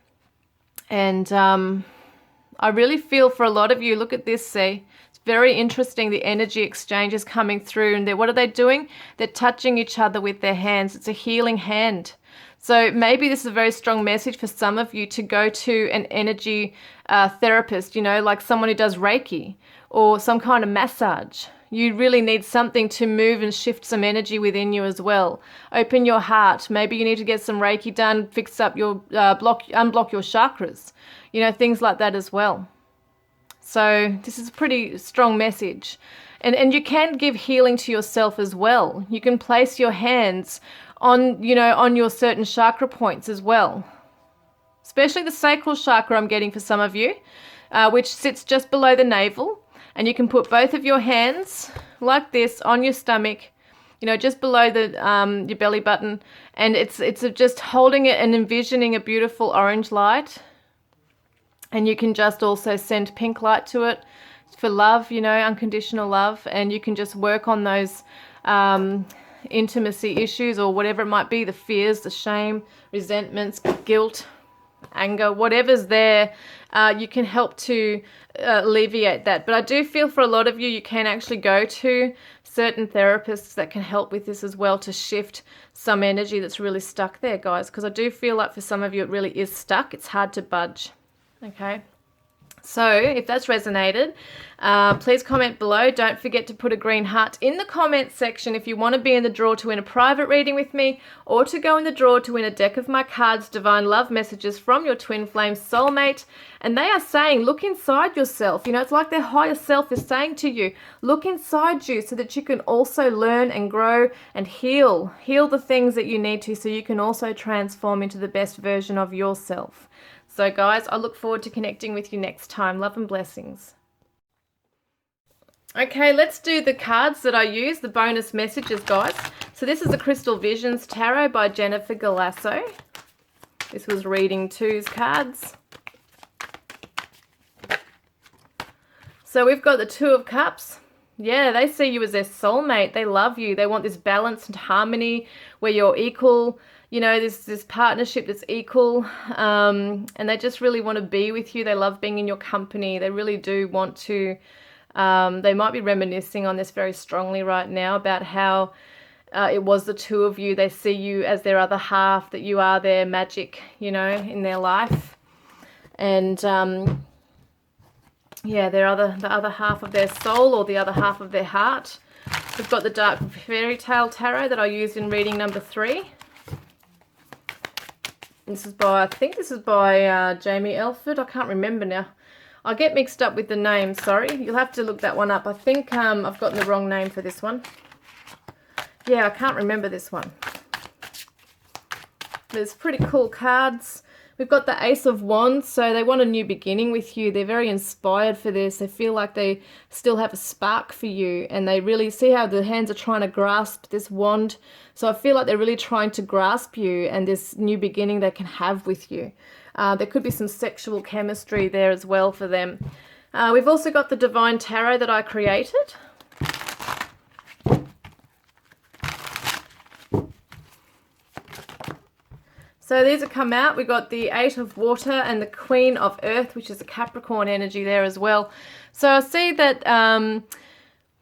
And I really feel for a lot of you, look at this, see? Very interesting, the energy exchange is coming through, and what are they doing? They're touching each other with their hands. It's a healing hand. So maybe this is a very strong message for some of you to go to an energy therapist, you know, like someone who does Reiki or some kind of massage. You really need something to move and shift some energy within you as well. Open your heart. Maybe you need to get some Reiki done, fix up your unblock your chakras, you know, things like that as well. So this is a pretty strong message. And you can give healing to yourself as well. You can place your hands on, you know, on your certain chakra points as well. Especially the sacral chakra I'm getting for some of you, which sits just below the navel. And you can put both of your hands like this on your stomach, you know, just below the your belly button. And it's just holding it and envisioning a beautiful orange light. And you can just also send pink light to it for love, you know, unconditional love. And you can just work on those intimacy issues or whatever it might be, the fears, the shame, resentments, guilt, anger, whatever's there. You can help to alleviate that. But I do feel for a lot of you, you can actually go to certain therapists that can help with this as well to shift some energy that's really stuck there, guys. Because I do feel like for some of you, it really is stuck. It's hard to budge. Okay, so if that's resonated, please comment below. Don't forget to put a green heart in the comments section if you want to be in the draw to win a private reading with me, or to go in the draw to win a deck of my cards, Divine Love Messages from your twin flame soulmate. And they are saying, look inside yourself. You know, it's like their higher self is saying to you, look inside you so that you can also learn and grow and heal the things that you need to, so you can also transform into the best version of yourself. So guys, I look forward to connecting with you next time. Love and blessings. Okay, let's do the cards that I use, the bonus messages, guys. So this is the Crystal Visions Tarot by Jennifer Galasso. This was reading 2's cards. So we've got the 2 of Cups. Yeah, they see you as their soulmate. They love you. They want this balance and harmony where you're equal. You know, this partnership that's equal. And they just really want to be with you. They love being in your company. They really do want to. They might be reminiscing on this very strongly right now about how it was the 2 of you. They see you as their other half, that you are their magic, you know, in their life. And yeah, the other half of their soul, or the other half of their heart. We've got the Dark Fairy Tale Tarot that I used in reading number 3. This is by, I think this is by Jamie Elford. I can't remember now. I get mixed up with the name, sorry. You'll have to look that one up. I think I've gotten the wrong name for this one. Yeah, I can't remember this one. There's pretty cool cards. We've got the Ace of Wands, so they want a new beginning with you. They're very inspired for this. They feel like they still have a spark for you, and they really see how the hands are trying to grasp this wand. So I feel like they're really trying to grasp you and this new beginning they can have with you. There could be some sexual chemistry there as well for them. We've also got the Divine Tarot that I created. So these have come out. We've got the 8 of Water and the Queen of Earth, which is a Capricorn energy there as well. So I see that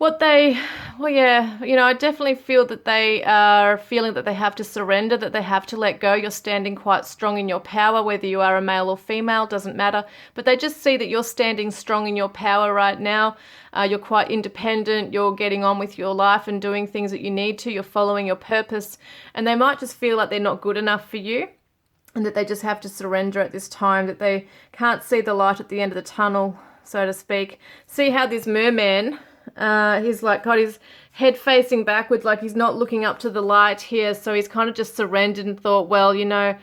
well, yeah, you know, I definitely feel that they are feeling that they have to surrender, that they have to let go. You're standing quite strong in your power, whether you are a male or female, doesn't matter. But they just see that you're standing strong in your power right now. You're quite independent. You're getting on with your life and doing things that you need to. You're following your purpose. And they might just feel like they're not good enough for you, and that they just have to surrender at this time, that they can't see the light at the end of the tunnel, so to speak. See how this merman, he's like got his head facing backwards, like he's not looking up to the light here. So he's kind of just surrendered and thought, well, you know,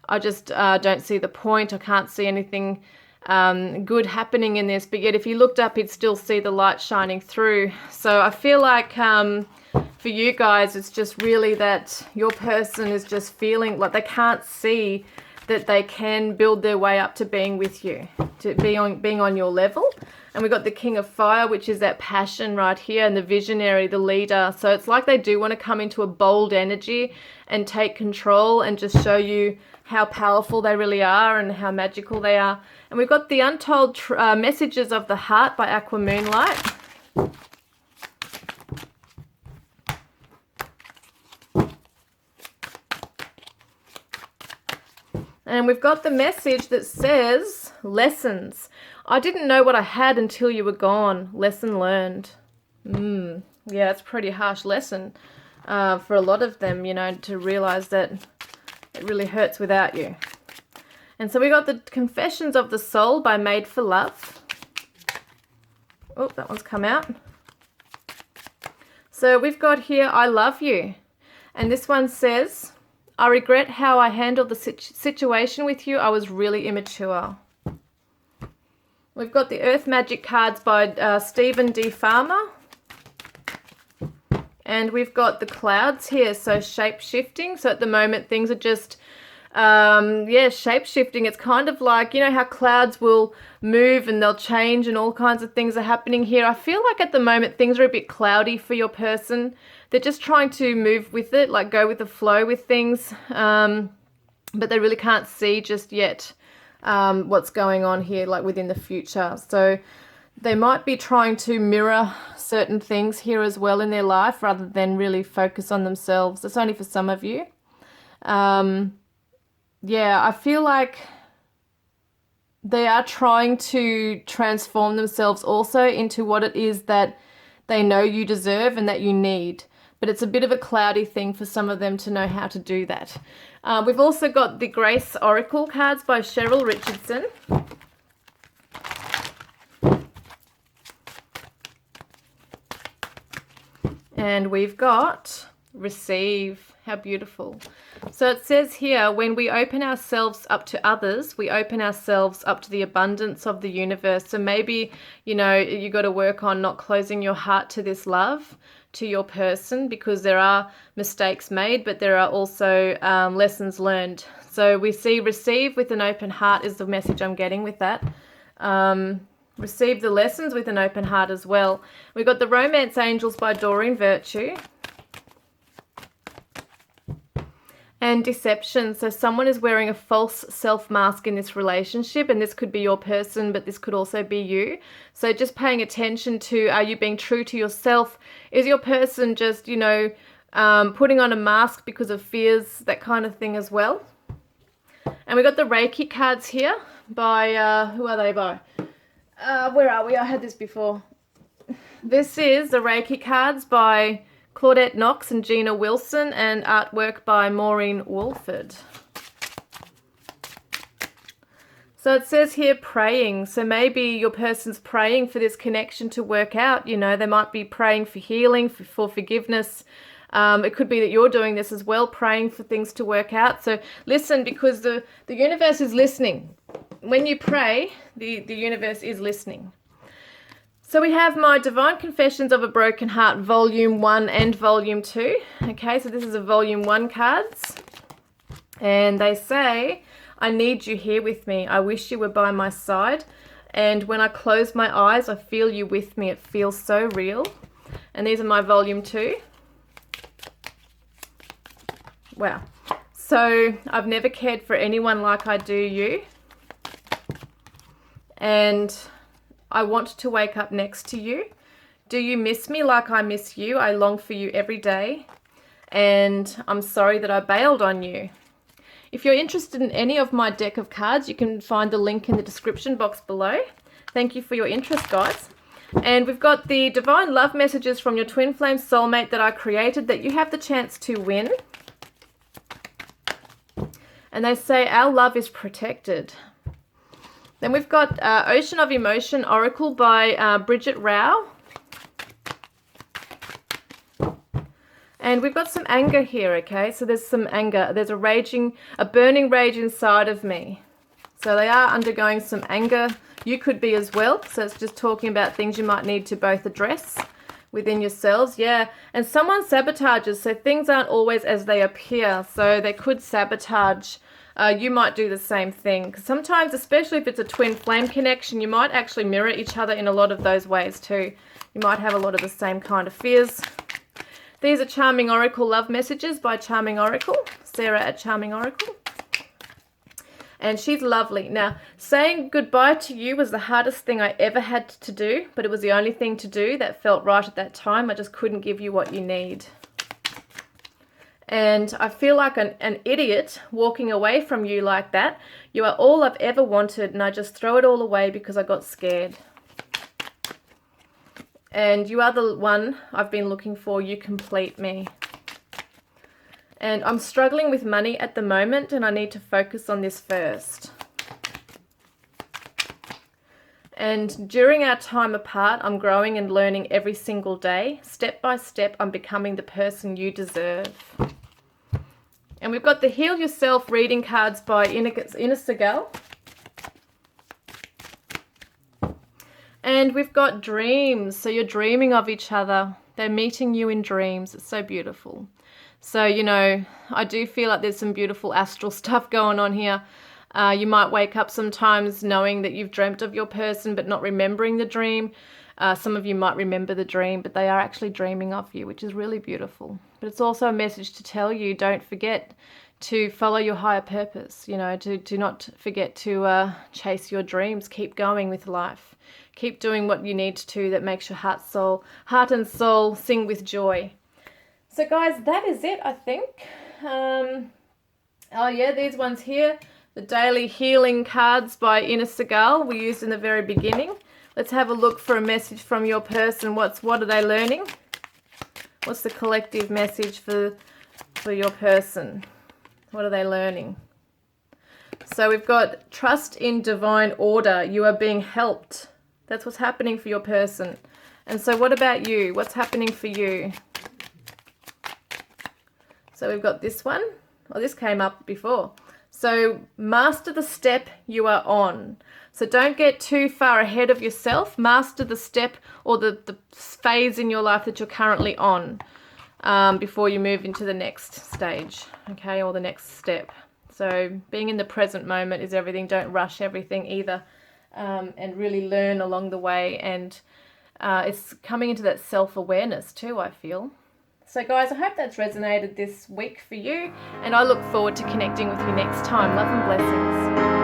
I just don't see the point. I can't see anything good happening in this. But yet if he looked up, he'd still see the light shining through. So I feel like for you guys, it's just really that your person is just feeling like they can't see that they can build their way up to being with you, to being on your level. And we've got the King of Fire, which is that passion right here, and the visionary, the leader. So it's like they do want to come into a bold energy and take control and just show you how powerful they really are and how magical they are. And we've got the Untold Messages of the Heart by Aqua Moonlight. And we've got the message that says, lessons. I didn't know what I had until you were gone. Lesson learned. Yeah, it's a pretty harsh lesson for a lot of them, you know, to realize that it really hurts without you. And so we got the Confessions of the Soul by Made for Love. Oh, that one's come out. So we've got here, I love you. And this one says, I regret how I handled the situation with you. I was really immature. We've got the Earth Magic cards by Stephen D. Farmer. And we've got the clouds here, so shape-shifting. So at the moment, things are just, shape-shifting. It's kind of like, you know how clouds will move and they'll change and all kinds of things are happening here. I feel like at the moment, things are a bit cloudy for your person. They're just trying to move with it, like go with the flow with things. But they really can't see just yet what's going on here, like within the future. So they might be trying to mirror certain things here as well in their life rather than really focus on themselves. It's only for some of you. Yeah, I feel like they are trying to transform themselves also into what it is that they know you deserve and that you need. But it's a bit of a cloudy thing for some of them to know how to do that. We've also got the Grace Oracle cards by Cheryl Richardson. And we've got Receive. How beautiful. So it says here, when we open ourselves up to others, we open ourselves up to the abundance of the universe. So maybe, you know, you got to work on not closing your heart to this love, to your person, because there are mistakes made, but there are also lessons learned. So we see receive with an open heart is the message I'm getting with that. Receive the lessons with an open heart as well. We've got the Romance Angels by Doreen Virtue. And deception. So someone is wearing a false self mask in this relationship, and this could be your person, but this could also be you. So just paying attention to, are you being true to yourself? Is your person just, you know, putting on a mask because of fears, that kind of thing as well? And we got the Reiki cards here by, who are they by? Where are we? I had this before. This is the Reiki cards by Claudette Knox and Gina Wilson, and artwork by Maureen Wolford. So it says here praying. So maybe your person's praying for this connection to work out. You know, they might be praying for healing, for forgiveness. It could be that you're doing this as well, praying for things to work out. So listen, because the universe is listening. When you pray, the universe is listening. So we have my Divine Confessions of a Broken Heart, Volume 1 and Volume 2. Okay, so this is a Volume 1 cards. And they say, I need you here with me. I wish you were by my side. And when I close my eyes, I feel you with me. It feels so real. And these are my Volume 2. Wow. So I've never cared for anyone like I do you. And I want to wake up next to you. Do you miss me like I miss you? I long for you every day. And I'm sorry that I bailed on you. If you're interested in any of my deck of cards, you can find the link in the description box below. Thank you for your interest, guys. And we've got the Divine Love Messages from your Twin Flame Soulmate that I created that you have the chance to win. And they say, our love is protected. Then we've got Ocean of Emotion Oracle by Bridget Rao. And we've got some anger here, okay? So there's some anger. There's a burning rage inside of me. So they are undergoing some anger. You could be as well. So it's just talking about things you might need to both address within yourselves. Yeah, and someone sabotages. So things aren't always as they appear. So they could sabotage. You might do the same thing. Sometimes, especially if it's a twin flame connection, you might actually mirror each other in a lot of those ways too. You might have a lot of the same kind of fears. These are Charming Oracle Love Messages by Charming Oracle, Sarah at Charming Oracle. And she's lovely. Now, saying goodbye to you was the hardest thing I ever had to do, but it was the only thing to do that felt right at that time. I just couldn't give you what you need. And I feel like an idiot walking away from you like that. You are all I've ever wanted, and I just throw it all away because I got scared. And you are the one I've been looking for. You complete me. And I'm struggling with money at the moment, and I need to focus on this first. And during our time apart, I'm growing and learning every single day. Step by step, I'm becoming the person you deserve. And we've got the Heal Yourself reading cards by Inna Segal. And we've got dreams. So you're dreaming of each other. They're meeting you in dreams. It's so beautiful. So, you know, I do feel like there's some beautiful astral stuff going on here. You might wake up sometimes knowing that you've dreamt of your person but not remembering the dream. Some of you might remember the dream, but they are actually dreaming of you, which is really beautiful. But it's also a message to tell you, don't forget to follow your higher purpose, you know, do not forget to chase your dreams. Keep going with life. Keep doing what you need to that makes your heart and soul sing with joy. So guys, that is it, I think. Oh yeah, these ones here, the Daily Healing cards by Inna Segal we used in the very beginning. Let's have a look for a message from your person. What are they learning? What's the collective message for your person? What are they learning? So we've got trust in divine order. You are being helped. That's what's happening for your person. And so what about you? What's happening for you? So we've got this one. Oh, this came up before. So master the step you are on. So don't get too far ahead of yourself. Master the step or the phase in your life that you're currently on before you move into the next stage, okay, or the next step. So being in the present moment is everything. Don't rush everything either, and really learn along the way. And it's coming into that self-awareness too, I feel. So guys, I hope that's resonated this week for you, and I look forward to connecting with you next time. Love and blessings.